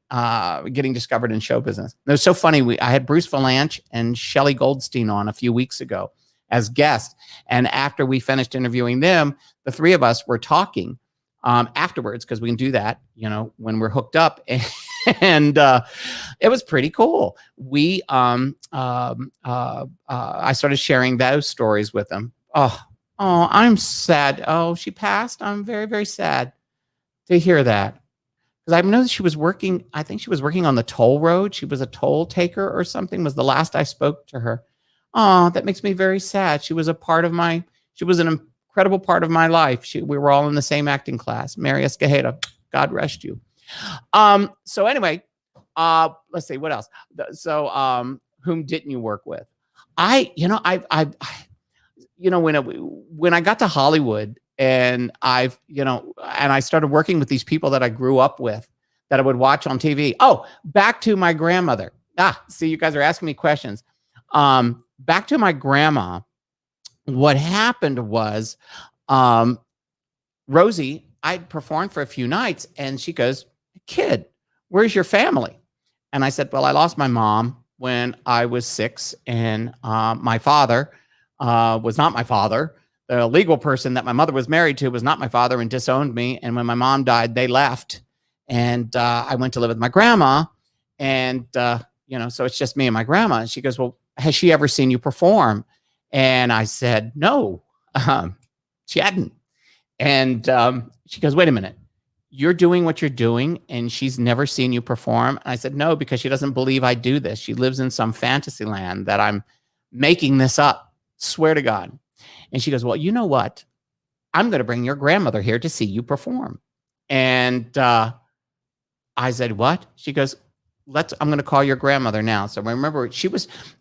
discovered in show business. It was so funny. I had Bruce Valanche and Shelley Goldstein on a few weeks ago as guests. And after we finished interviewing them, the three of us were talking afterwards, because we can do that, when we're hooked up. And it was pretty cool. I started sharing those stories with them. Oh, I'm sad. Oh, she passed. I'm very, very sad to hear that. Because I know that she was working, I think she was working on the toll road. She was a toll taker or something, was the last I spoke to her. Oh, that makes me very sad. She was an incredible part of my life. We were all in the same acting class. Mary Escojedo, God rest you. So anyway, let's see what else. So, whom didn't you work with? When I got to Hollywood and I started working with these people that I grew up with that I would watch on TV. Oh, back to my grandmother. See, you guys are asking me questions. Back to my grandma. What happened was, Rosie, I'd performed for a few nights and she goes, "Kid, where's your family?" And I said, "Well, I lost my mom when I was 6, and my father was not my father. The legal person that my mother was married to was not my father and disowned me. And when my mom died, they left. And I went to live with my grandma. And, so it's just me and my grandma." And she goes, "Well, has she ever seen you perform?" And I said, "No, she hadn't." And she goes, "Wait a minute. You're doing what you're doing and she's never seen you perform?" And I said, "No, because she doesn't believe I do this. She lives in some fantasy land that I'm making this up. Swear to God." And she goes, "Well, you know what? I'm going to bring your grandmother here to see you perform." And I said, "What?" She goes, I'm going to call your grandmother now." So I remember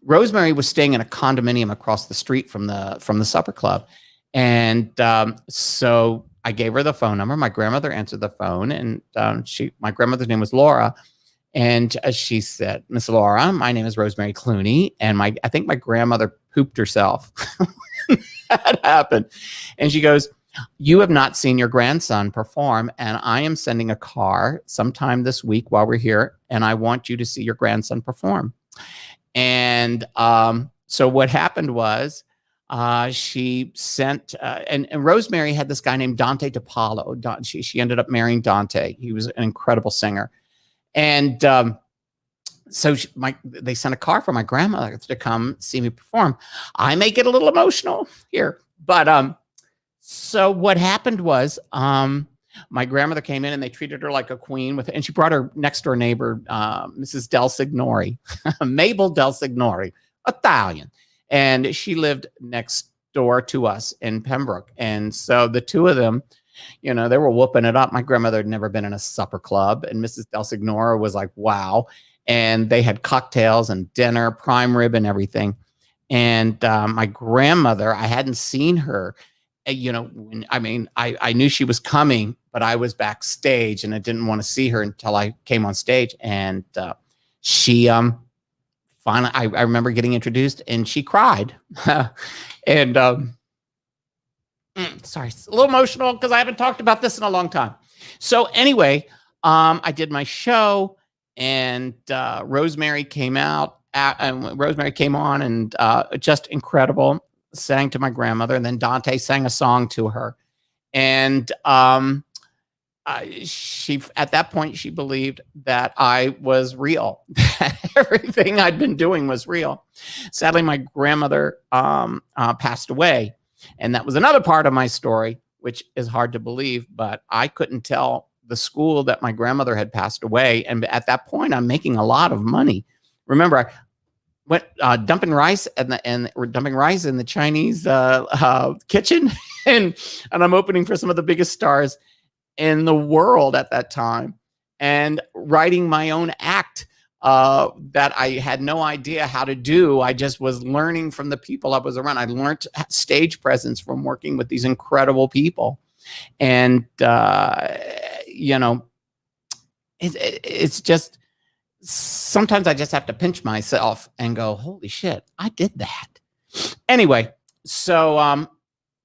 Rosemary was staying in a condominium across the street from the supper club. And so I gave her the phone number. My grandmother answered the phone, and my grandmother's name was Laura. And she said, "Miss Laura, my name is Rosemary Clooney." And I think my grandmother pooped herself. That happened. And she goes, "You have not seen your grandson perform, and I am sending a car sometime this week while we're here, and I want you to see your grandson perform." And So what happened was she sent, and Rosemary had this guy named Dante DePaulo. She ended up marrying Dante. He was an incredible singer. And so they sent a car for my grandmother to come see me perform. I may get a little emotional here, but so what happened was my grandmother came in and they treated her like a queen and she brought her next door neighbor, Mrs. Del Signori, Mabel Del Signori, Italian. And she lived next door to us in Pembroke. And so the two of them, you know, they were whooping it up. My grandmother had never been in a supper club. And Mrs. Del Signora was like, wow. And they had cocktails and dinner, prime rib and everything. And my grandmother, I hadn't seen her, you know, I knew she was coming, but I was backstage and I didn't want to see her until I came on stage. And she finally, I remember getting introduced and she cried. And sorry, it's a little emotional because I haven't talked about this in a long time. So anyway, I did my show and Rosemary came out and Rosemary came on and just incredible, sang to my grandmother. And then Dante sang a song to her. And she, at that point, she believed that I was real. Everything I'd been doing was real. Sadly, my grandmother passed away. And that was another part of my story, which is hard to believe, but I couldn't tell the school that my grandmother had passed away. And at that point, I'm making a lot of money. Remember, I went dumping rice and we're dumping rice in the Chinese kitchen. and I'm opening for some of the biggest stars in the world at that time and writing my own act that I had no idea how to do. I just was learning from the people I was around. I learned stage presence from working with these incredible people. And, you know, it's just, sometimes I just have to pinch myself and go, holy shit, I did that. Anyway, so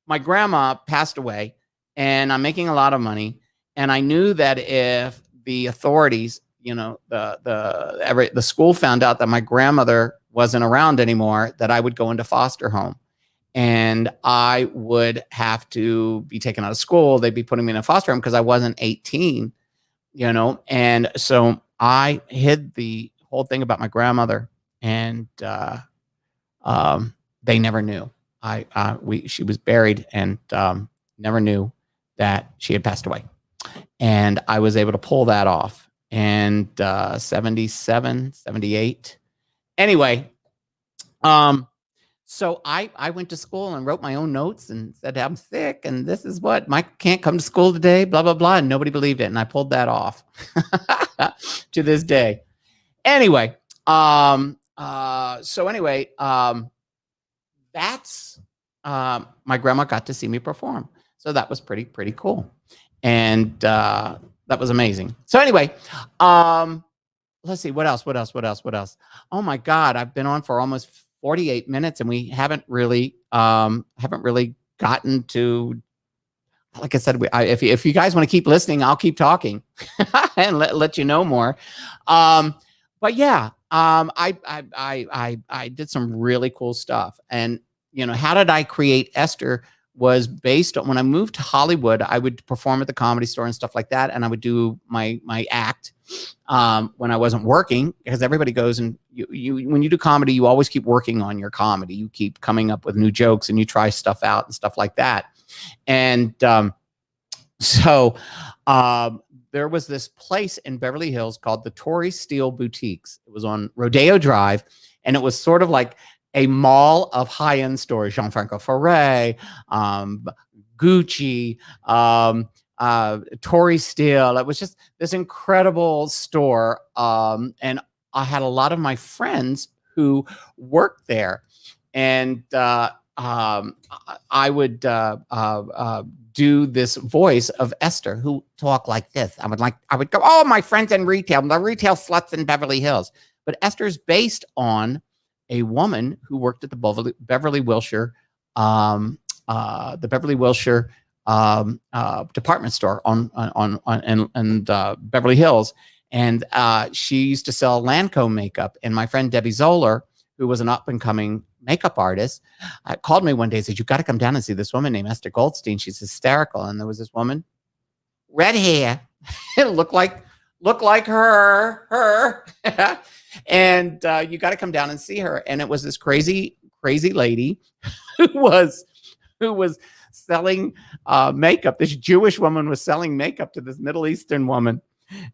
my grandma passed away and I'm making a lot of money. And I knew that if the authorities, you know, the school found out that my grandmother wasn't around anymore, that I would go into foster home and I would have to be taken out of school. They'd be putting me in a foster home because I wasn't 18, you know? And so I hid the whole thing about my grandmother and they never knew. She was buried and never knew that she had passed away. And I was able to pull that off. And 77, 78. Anyway, so I went to school and wrote my own notes and said, I'm sick and this is what, Mike can't come to school today, blah, blah, blah. And nobody believed it. And I pulled that off to this day. Anyway, that's my grandma got to see me perform. So that was pretty cool. And that was amazing. So anyway, let's see, what else? Oh my God, I've been on for almost 48 minutes and we haven't really gotten to, like I said, if you guys want to keep listening, I'll keep talking and let you know more. But yeah, I did some really cool stuff. And, you know, how did I create Esther was based on when I moved to Hollywood, I would perform at the Comedy Store and stuff like that. And I would do my act when I wasn't working, because everybody goes and when you do comedy, you always keep working on your comedy. You keep coming up with new jokes and you try stuff out and stuff like that. And so there was this place in Beverly Hills called the Tory Steele Boutiques. It was on Rodeo Drive. And it was sort of like a mall of high-end stores, Gianfranco Ferré, Gucci, Tory Steele. It was just this incredible store. And I had a lot of my friends who worked there. And I would do this voice of Esther, who talked like this. I would go, oh, my friends in retail, the retail sluts in Beverly Hills. But Esther's based on a woman who worked at the Beverly Wilshire, department store on Beverly Hills, and she used to sell Lancome makeup. And my friend Debbie Zoller, who was an up and coming makeup artist, called me one day and said, you got to come down and see this woman named Esther Goldstein. She's hysterical. And there was this woman, red hair. It looked like her. And you got to come down and see her. And it was this crazy lady who was selling makeup. This Jewish woman was selling makeup to this Middle Eastern woman.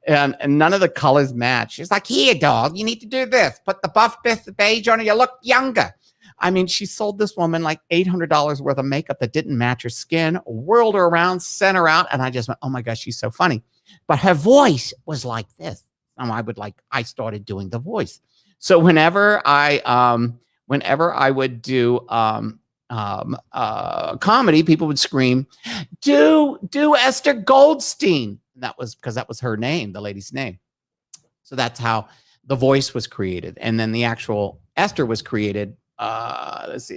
And none of the colors match. She's like, here, dog, you need to do this. Put the buff beige on it. You look younger. I mean, she sold this woman like $800 worth of makeup that didn't match her skin, whirled her around, sent her out. And I just went, oh my gosh, she's so funny. But her voice was like this. And I started doing the voice. So whenever I would do comedy, people would scream, do Esther Goldstein. And that was because that was her name, the lady's name. So that's how the voice was created. And then the actual Esther was created, almost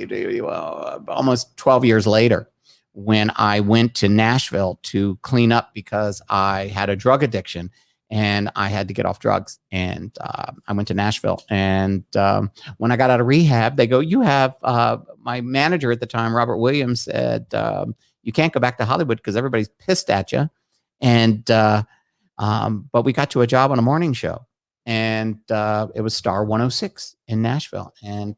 12 years later, when I went to Nashville to clean up because I had a drug addiction and I had to get off drugs. And I went to Nashville. And when I got out of rehab, they go, you have, my manager at the time, Robert Williams, said, you can't go back to Hollywood because everybody's pissed at you. And, but we got to a job on a morning show, and it was Star 106 in Nashville. And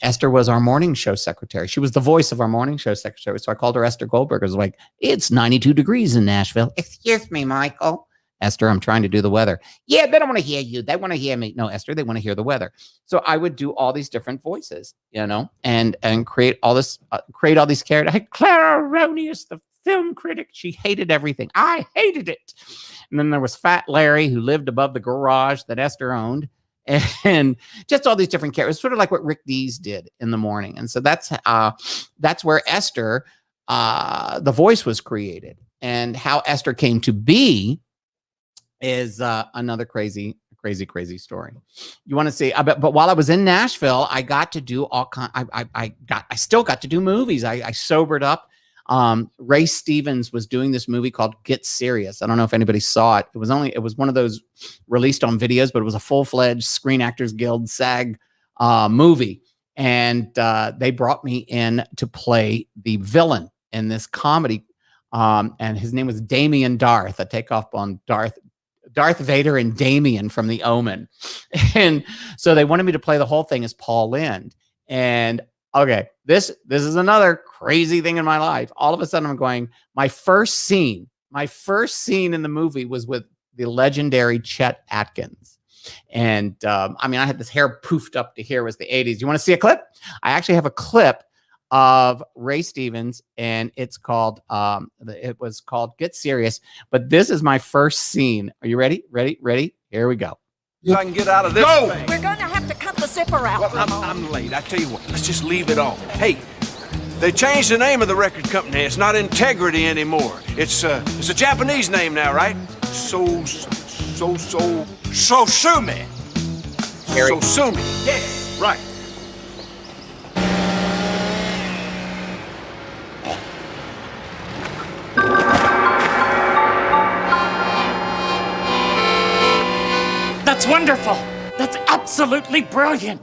Esther was our morning show secretary. She was the voice of our morning show secretary. So I called her Esther Goldberg. I was like, it's 92 degrees in Nashville. Excuse me, Michael. Esther, I'm trying to do the weather. Yeah, they don't want to hear you. They want to hear me. No, Esther, they want to hear the weather. So I would do all these different voices, and create all these characters. I had Clara Erroneous, the film critic. She hated everything. I hated it. And then there was Fat Larry, who lived above the garage that Esther owned, and just all these different characters, sort of like what Rick Dees did in the morning. And so that's where Esther, the voice, was created. And how Esther came to be is another crazy story. You want to see? But while I was in Nashville, I got to do I still got to do movies. I sobered up. Ray Stevens was doing this movie called Get Serious. I don't know if anybody saw it. It was one of those released on videos, but it was a full-fledged Screen Actors Guild SAG movie. And they brought me in to play the villain in this comedy. And his name was Damien Darth, a takeoff on Darth Vader and Damien from The Omen. And so they wanted me to play the whole thing as Paul Lynde. And okay, this is another crazy thing in my life. All of a sudden I'm going, my first scene in the movie was with the legendary Chet Atkins. And I had this hair poofed up to here. It was the 80s. You want to see a clip? I actually have a clip of Ray Stevens, and it was called Get Serious. But this is my first scene. Are you ready? Ready? Here we go. So I can get out of this thing. We're going to have to cut the zipper out. Well, I'm late. I tell you what, let's just leave it all. Hey, they changed the name of the record company. It's not Integrity anymore. It's a Japanese name now, right? Sosumi. Sosumi. Yes, right. That's wonderful. That's absolutely brilliant.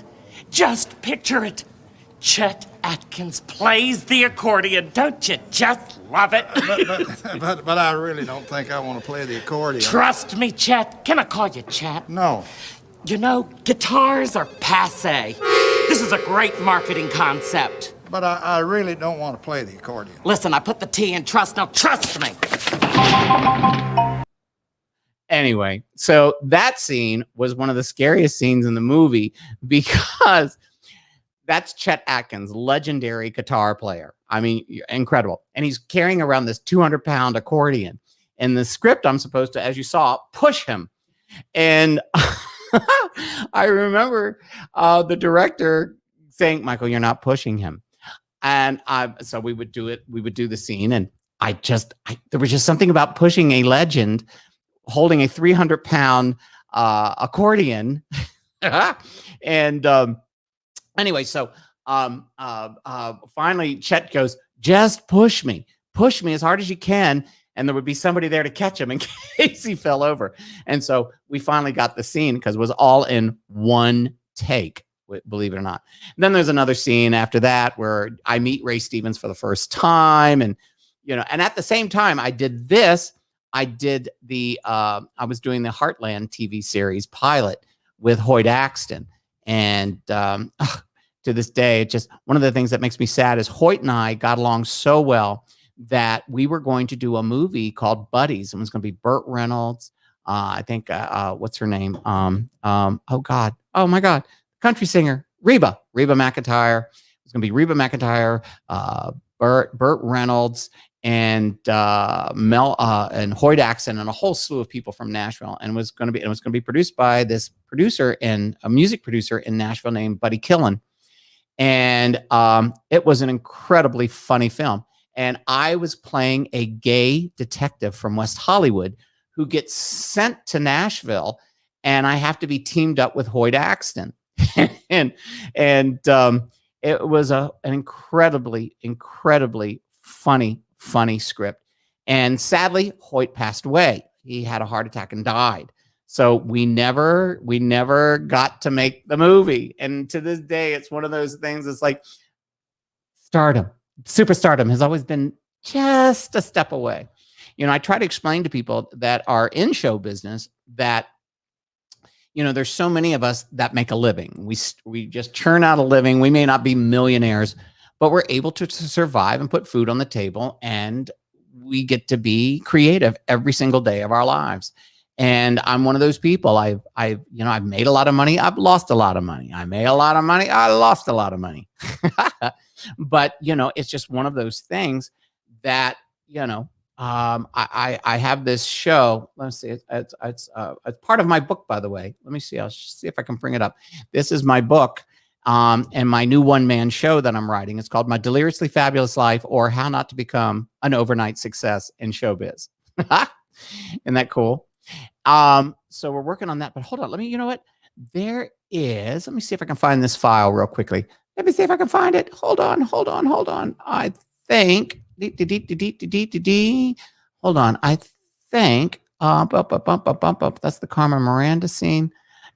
Just picture it. Chet Atkins plays the accordion. Don't you just love it? But I really don't think I want to play the accordion. Trust me, Chet. Can I call you Chet? No. Guitars are passé. This is a great marketing concept. But I really don't want to play the accordion. Listen, I put the T in trust. Now trust me. Anyway, so that scene was one of the scariest scenes in the movie because that's Chet Atkins, legendary guitar player. Incredible. And he's carrying around this 200-pound accordion. In the script, I'm supposed to, as you saw, push him. And I remember the director saying, Michael, you're not pushing him. And so we would do it. We would do the scene. And there was just something about pushing a legend holding a 300-pound accordion. And anyway, so finally Chet goes, just push me as hard as you can. And there would be somebody there to catch him in case he fell over. And so we finally got the scene because it was all in one take. believe it or not. And then there's another scene after that where I meet Ray Stevens for the first time. And, and at the same time I did this, I did I was doing the Heartland TV series pilot with Hoyt Axton. And to this day, it's just one of the things that makes me sad is Hoyt and I got along so well that we were going to do a movie called Buddies. It was going to be Burt Reynolds. I think, what's her name? Oh my God. Country singer, Reba McEntire. It's going to be Reba McEntire, Burt Reynolds, and Mel and Hoyt Axton, and a whole slew of people from Nashville. And it was going to be produced by this producer and a music producer in Nashville named Buddy Killen. And it was an incredibly funny film. And I was playing a gay detective from West Hollywood who gets sent to Nashville, and I have to be teamed up with Hoyt Axton. and it was an incredibly funny script. And sadly, Hoyt passed away. He had a heart attack and died. So we never got to make the movie. And to this day, it's one of those things. It's like superstardom has always been just a step away. I try to explain to people that are in show business that, there's so many of us that make a living. We just churn out a living. We may not be millionaires, but we're able to survive and put food on the table. And we get to be creative every single day of our lives. And I'm one of those people. I've made a lot of money. I've lost a lot of money. I made a lot of money. I lost a lot of money. But, it's just one of those things that, I have this show. Let's see. It's part of my book, by the way. Let me see. I'll see if I can bring it up. This is my book and my new one-man show that I'm writing. It's called My Deliriously Fabulous Life, or How Not to Become an Overnight Success in Showbiz. Isn't that cool? So we're working on that, but hold on. Let me let me see if I can find this file real quickly. Let me see if I can find it. Hold on. I think, hold on. I think, that's the Carmen Miranda scene.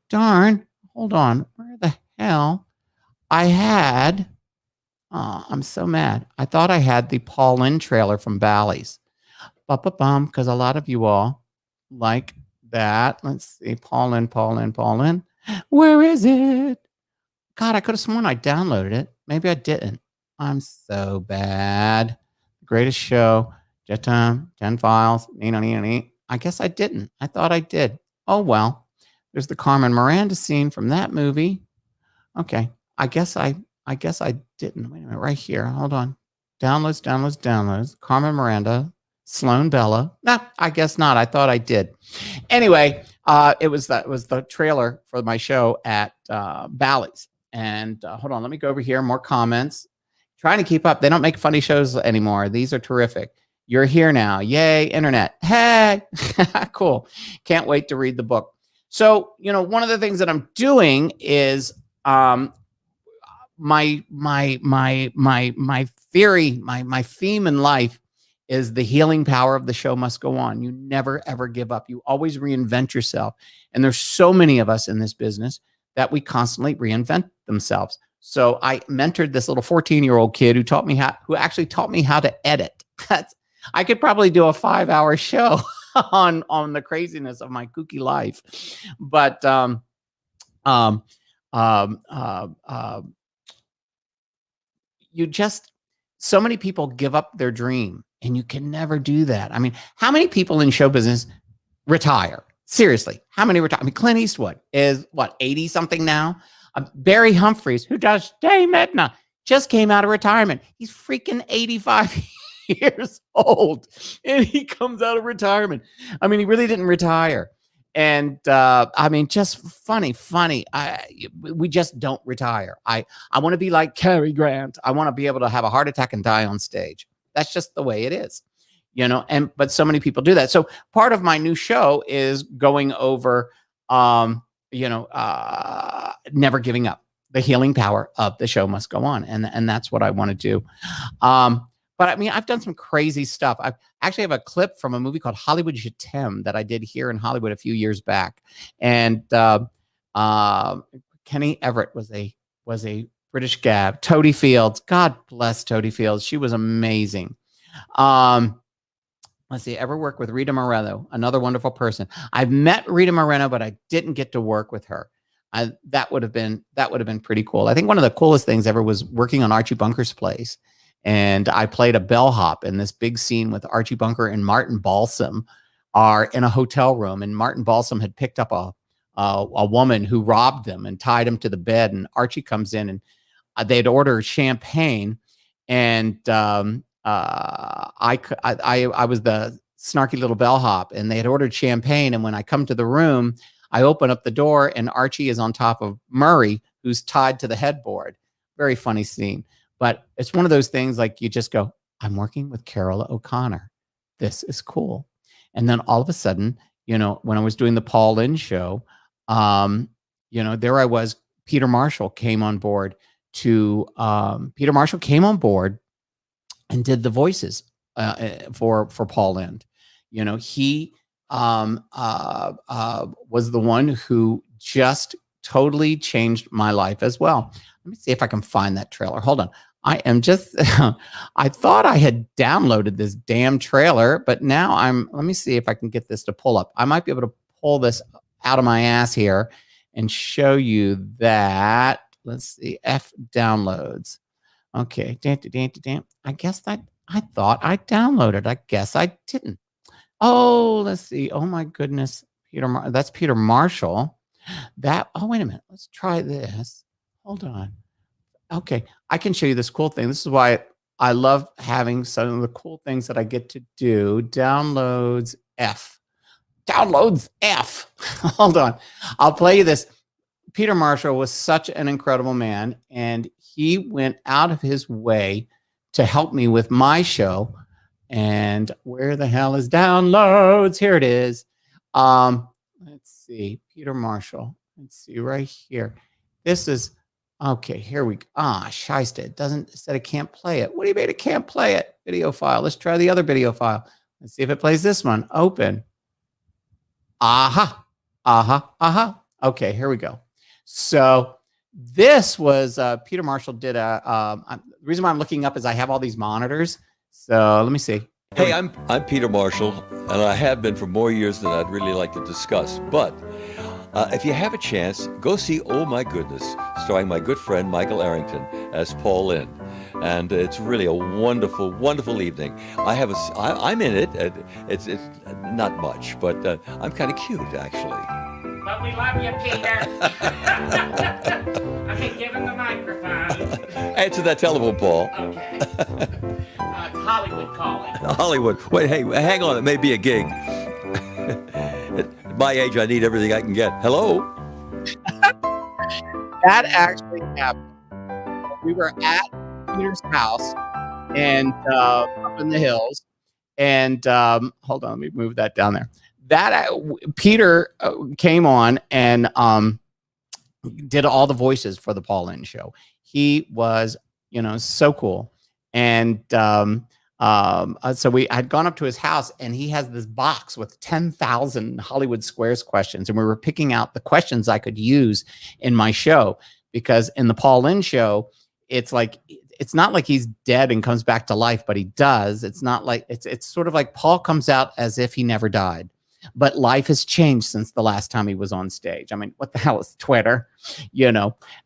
Darn. Hold on. Where the hell? I had, I'm so mad. I thought I had the Paul Lynde trailer from Bally's. Because a lot of you all like that. Let's see. Paul Lynde. Where is it? God, I could have sworn I downloaded it. Maybe I didn't. I'm so bad. Greatest show. Jet time. 10 files. I guess I didn't. I thought I did. Oh, well. There's the Carmen Miranda scene from that movie. Okay. I guess I didn't. Wait a minute. Right here. Hold on. Downloads. Carmen Miranda. Sloan Bella. No, I guess not. I thought I did. Anyway, it was the trailer for my show at Bally's. And hold on, let me go over here. More comments. Trying to keep up. They don't make funny shows anymore. These are terrific. You're here now. Yay, internet. Hey, cool. Can't wait to read the book. So, one of the things that I'm doing is my theory, my theme in life is the healing power of the show must go on. You never, ever give up. You always reinvent yourself. And there's so many of us in this business that we constantly reinvent themselves. So I mentored this little 14-year-old kid who actually taught me how to edit. I could probably do a 5-hour show on the craziness of my kooky life. But so many people give up their dream, and you can never do that. I mean, how many people in show business retire? Seriously, how many retire? I mean, Clint Eastwood is 80 something now. Barry Humphries, who does Dame Edna, just came out of retirement. He's freaking 85 years old, and he comes out of retirement. I mean, he really didn't retire. And just funny. We just don't retire. I want to be like Cary Grant. I want to be able to have a heart attack and die on stage. That's just the way it is, but so many people do that. So part of my new show is going over, never giving up, the healing power of the show must go on. And that's what I want to do. But I mean, I've done some crazy stuff. I actually have a clip from a movie called Hollywood Je T'aime that I did here in Hollywood a few years back. And Kenny Everett was a was a British Gab. Toadie Fields. God bless Toadie Fields. She was amazing. Let's see. Ever work with Rita Moreno? Another wonderful person. I've met Rita Moreno, but I didn't get to work with her. That would have been pretty cool. I think one of the coolest things ever was working on Archie Bunker's place. And I played a bellhop in this big scene with Archie Bunker and Martin Balsam are in a hotel room. And Martin Balsam had picked up a woman who robbed them and tied him to the bed. And Archie comes in and they'd ordered champagne. And I was the snarky little bellhop, and they had ordered champagne. And when I come to the room, I open up the door, and Archie is on top of Murray, who's tied to the headboard. Very funny scene. But it's one of those things like you just go, I'm working with Carol O'Connor. This is cool. And then all of a sudden, when I was doing the Paul Lynde show, there I was. Peter Marshall came on board and did the voices for Paul Lynde. He was the one who just totally changed my life as well. Let me see if I can find that trailer. Hold on. I thought I had downloaded this damn trailer, but now let me see if I can get this to pull up. I might be able to pull this out of my ass here and show you that. Let's see. F downloads. Okay. I guess I thought I downloaded. I guess I didn't. Oh, let's see. Oh my goodness. That's Peter Marshall. Oh, wait a minute. Let's try this. Hold on. Okay. I can show you this cool thing. This is why I love having some of the cool things that I get to do. Downloads F. Hold on. I'll play you this. Peter Marshall was such an incredible man, and he went out of his way to help me with my show. And where the hell is downloads? Here it is. Let's see. Peter Marshall. Let's see right here. This is okay. Here we go. Shiesty. It said it can't play it. What do you mean it can't play it? Video file. Let's try the other video file. Let's see if it plays this one. Open. Okay, here we go. So this was Peter Marshall did the reason why I'm looking up is I have all these monitors. So let me see. Hey, I'm Peter Marshall, and I have been for more years than I'd really like to discuss. But if you have a chance, go see Oh My Goodness, starring my good friend Michael Airington as Paul Lynde. And it's really a wonderful, wonderful evening. I'm in it. It's not much, but I'm kind of cute, actually. But we love you, Peter. Okay, give him the microphone. Answer that telephone, Paul. Okay. It's Hollywood calling. Hollywood. Wait, hey, hang on. It may be a gig. At my age, I need everything I can get. Hello? That actually happened. We were at Peter's house and up in the hills. And hold on, let me move that down there. Peter came on and did all the voices for the Paul Lynde show. He was, so cool. And so I'd gone up to his house, and he has this box with 10,000 Hollywood Squares questions. And we were picking out the questions I could use in my show, because in the Paul Lynde show, it's not like he's dead and comes back to life, but he does. It's not like it's sort of like Paul comes out as if he never died. But life has changed since the last time he was on stage. I mean, what the hell is Twitter?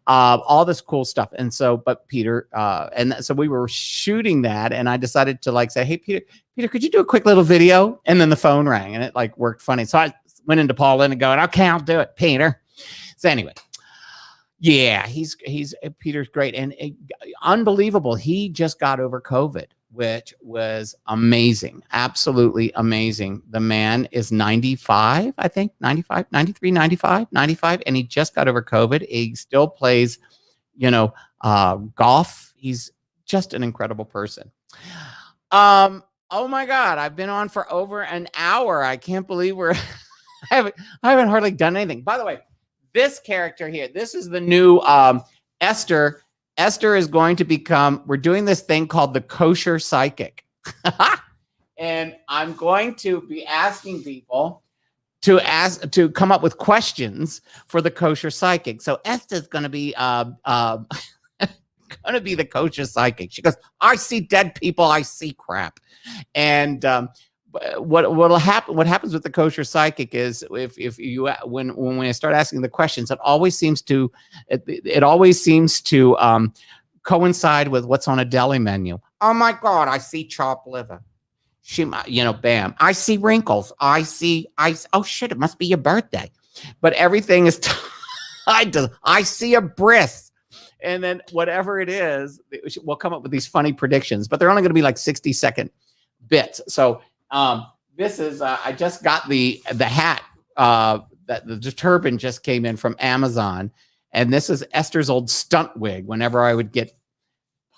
All this cool stuff. And so, but Peter, so we were shooting that, and I decided to say, hey, Peter, could you do a quick little video? And then the phone rang, and it worked funny. So I went into Paul Lynde and going, okay, I'll do it, Peter. So anyway, yeah, Peter's great and unbelievable. He just got over COVID, which was amazing. Absolutely amazing. The man is 95, I think, 95, 93, 95, and he just got over COVID. He still plays, golf. He's just an incredible person. Oh my God, I've been on for over an hour. I can't believe I haven't hardly done anything. By the way, this character here, this is the new Ester. Ester is going to we're doing this thing called the Kosher Psychic. And I'm going to be asking people to come up with questions for the kosher psychic. So Esther's going to be going to be the kosher psychic. She goes, I see dead people, I see crap. And what'll happen? What happens with the kosher psychic is if you when I start asking the questions, it always seems to coincide with what's on a deli menu. Oh my God, I see chopped liver. Bam. I see wrinkles. I see. Oh shit! It must be your birthday. But everything is tied to. I see a bris, and then whatever it is, we'll come up with these funny predictions. But they're only going to be like 60-second bits. So this is. I just got the hat. That the turban just came in from Amazon, and this is Esther's old stunt wig. Whenever I would get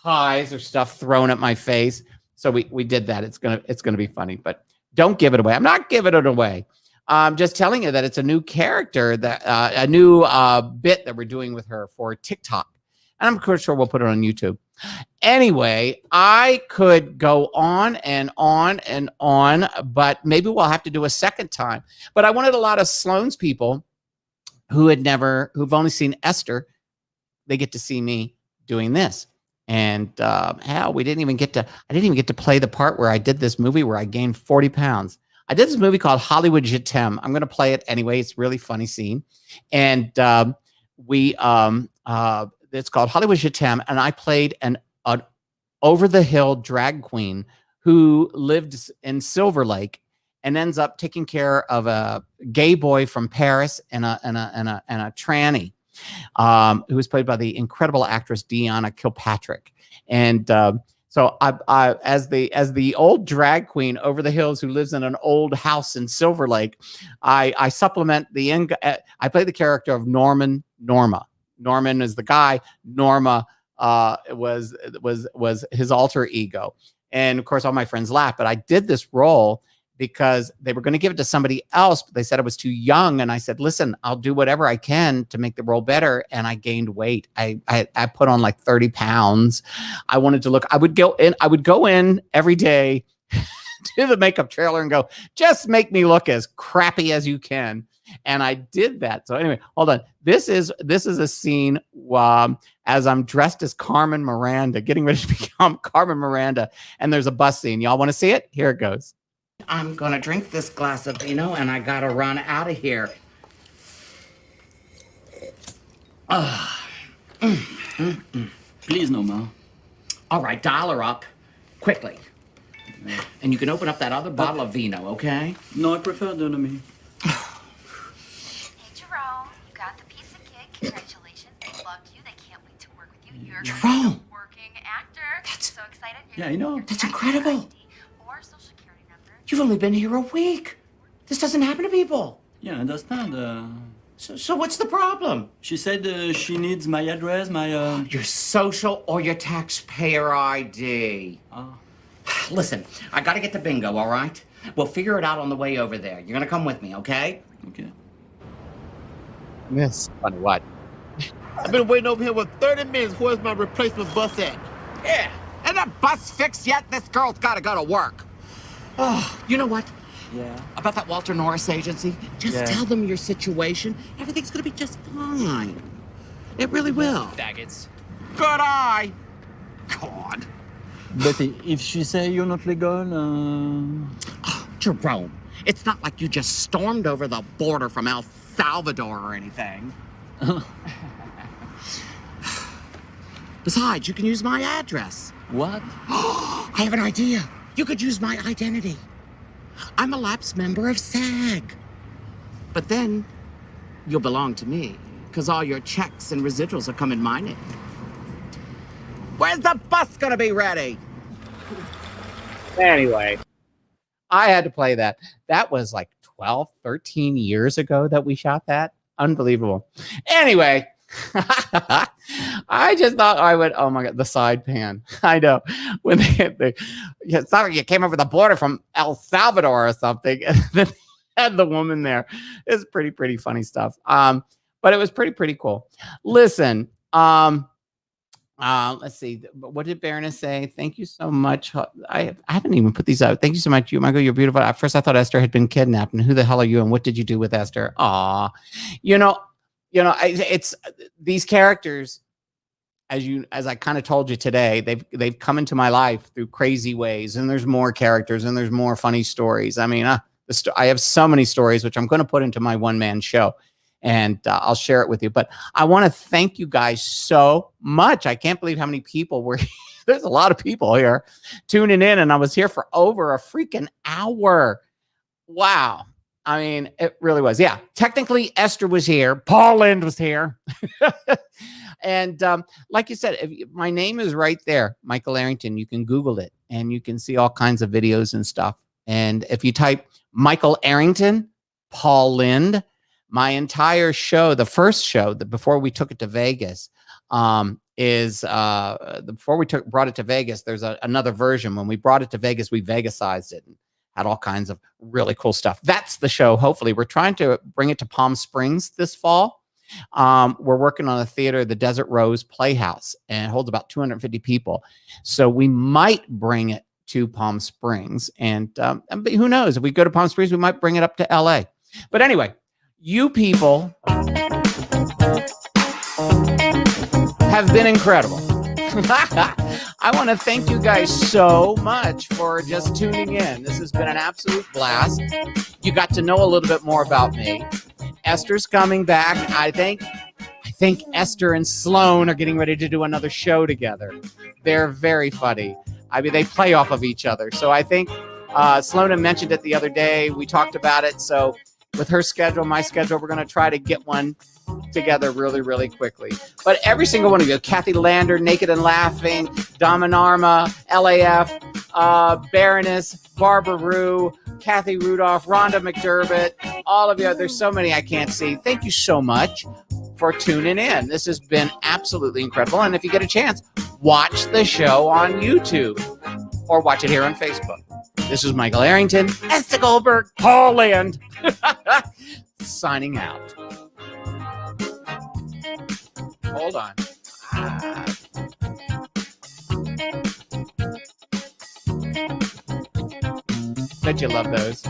pies or stuff thrown at my face. So we did that. It's gonna be funny, but don't give it away. I'm not giving it away. I'm just telling you that it's a new character, that a new bit that we're doing with her for TikTok, and I'm pretty sure we'll put it on YouTube. Anyway, I could go on and on and on, but maybe we'll have to do a second time. But I wanted a lot of Sloan's people who've only seen Esther. They get to see me doing this. And hell, I didn't even get to play the part where I did this movie where I gained 40 pounds. I did this movie called Hollywood Je T'aime. I'm going to play it anyway. It's a really funny scene. And it's called Hollywood Je T'aime. And I played an over-the-hill drag queen who lived in Silver Lake and ends up taking care of a gay boy from Paris and a tranny. Who was played by the incredible actress Deanna Kilpatrick. And so I as the old drag queen over the hills who lives in an old house in Silver Lake, I supplement I play the character of Norma. Norman is the guy. Norma was his alter ego. And of course, all my friends laughed, but I did this role because they were going to give it to somebody else, but they said I was too young. And I said, listen, I'll do whatever I can to make the role better. And I gained weight. I put on like 30 pounds. I wanted to look, I would go in every day to the makeup trailer and go, just make me look as crappy as you can. And I did that. So anyway, hold on. This is a scene as I'm dressed as Carmen Miranda, getting ready to become Carmen Miranda. And there's a bus scene. Y'all want to see it? Here it goes. I'm going to drink this glass of vino and I got to run out of here. Please, Norma. All right, dial her up quickly. And you can open up that other bottle of vino, okay? No, I prefer Donami. Hey, Jerome, you got the piece of gig. Congratulations. They loved you. They can't wait to work with you. You're Jerome. a working actor. That's so excited. Yeah, I know. That's incredible. ID or social security number. You've only been here a week. This doesn't happen to people. Yeah, I understand. So what's the problem? She said she needs my address, my... Your social or your taxpayer ID. Listen, I got to get to bingo, all right? We'll figure it out on the way over there. You're going to come with me, okay? Okay. Yes. Funny what? I've been waiting over here for 30 minutes. Where's my replacement bus at? Yeah. And the bus fixed yet? This girl's got to go to work. Oh, you know what? Yeah. About that Walter Norris agency, just tell them your situation. Everything's going to be just fine. It really will. Faggots. Good eye. God. But if she say you're not legal, Jerome, it's not like you just stormed over the border from El Salvador or anything. Besides, you can use my address. What? I have an idea. You could use my identity. I'm a lapsed member of SAG. But then you'll belong to me, because all your checks and residuals will come in my name. Where's the bus gonna be ready? Anyway, I had to play that. That was like 12, 13 years ago that we shot that. Unbelievable. Anyway, I just thought I would, oh my God, the side pan. I know. When it's not like you came over the border from El Salvador or something, and then they had the woman there. It's pretty funny stuff. But it was pretty cool. Listen, Let's see. What did Baroness say? Thank you so much. I haven't even put these out. Thank you so much. You, Michael, you're beautiful. At first, I thought Esther had been kidnapped. And who the hell are you? And what did you do with Esther? Aw, it's these characters. As I kind of told you today, they've come into my life through crazy ways. And there's more characters and there's more funny stories. I mean, I have so many stories, which I'm going to put into my one-man show. And I'll share it with you. But I want to thank you guys so much. I can't believe how many people were here. There's a lot of people here tuning in, and I was here for over a freaking hour. Wow. I mean, it really was. Yeah. Technically, Esther was here. Paul Lynde was here. And like you said, my name is right there, Michael Airington. You can Google it, and you can see all kinds of videos and stuff. And if you type Michael Airington, Paul Lynde, my entire show, the first show, before we took it to Vegas, before we brought it to Vegas, there's another version. When we brought it to Vegas, we Vegasized it and had all kinds of really cool stuff. That's the show. Hopefully, we're trying to bring it to Palm Springs this fall. We're working on a theater, the Desert Rose Playhouse, and it holds about 250 people. So we might bring it to Palm Springs, and who knows? If we go to Palm Springs, we might bring it up to LA. But anyway. You people have been incredible. I want to thank you guys so much for just tuning in. This has been an absolute blast. You got to know a little bit more about me. Esther's coming back. I think Esther and Sloan are getting ready to do another show together. They're very funny. I mean, they play off of each other. So I think Sloan had mentioned it the other day. We talked about it. So with her schedule, my schedule, we're going to try to get one together really, really quickly. But every single one of you, Kathy Lander, Naked and Laughing, Dominarma, LAF, Baroness, Barbara Rue, Kathy Rudolph, Rhonda McDermott, all of you. There's so many I can't see. Thank you so much for tuning in. This has been absolutely incredible. And if you get a chance, watch the show on YouTube or watch it here on Facebook. This is Michael Airington, Esther Goldberg, Paul Lynde, signing out. Hold on. Bet you love those.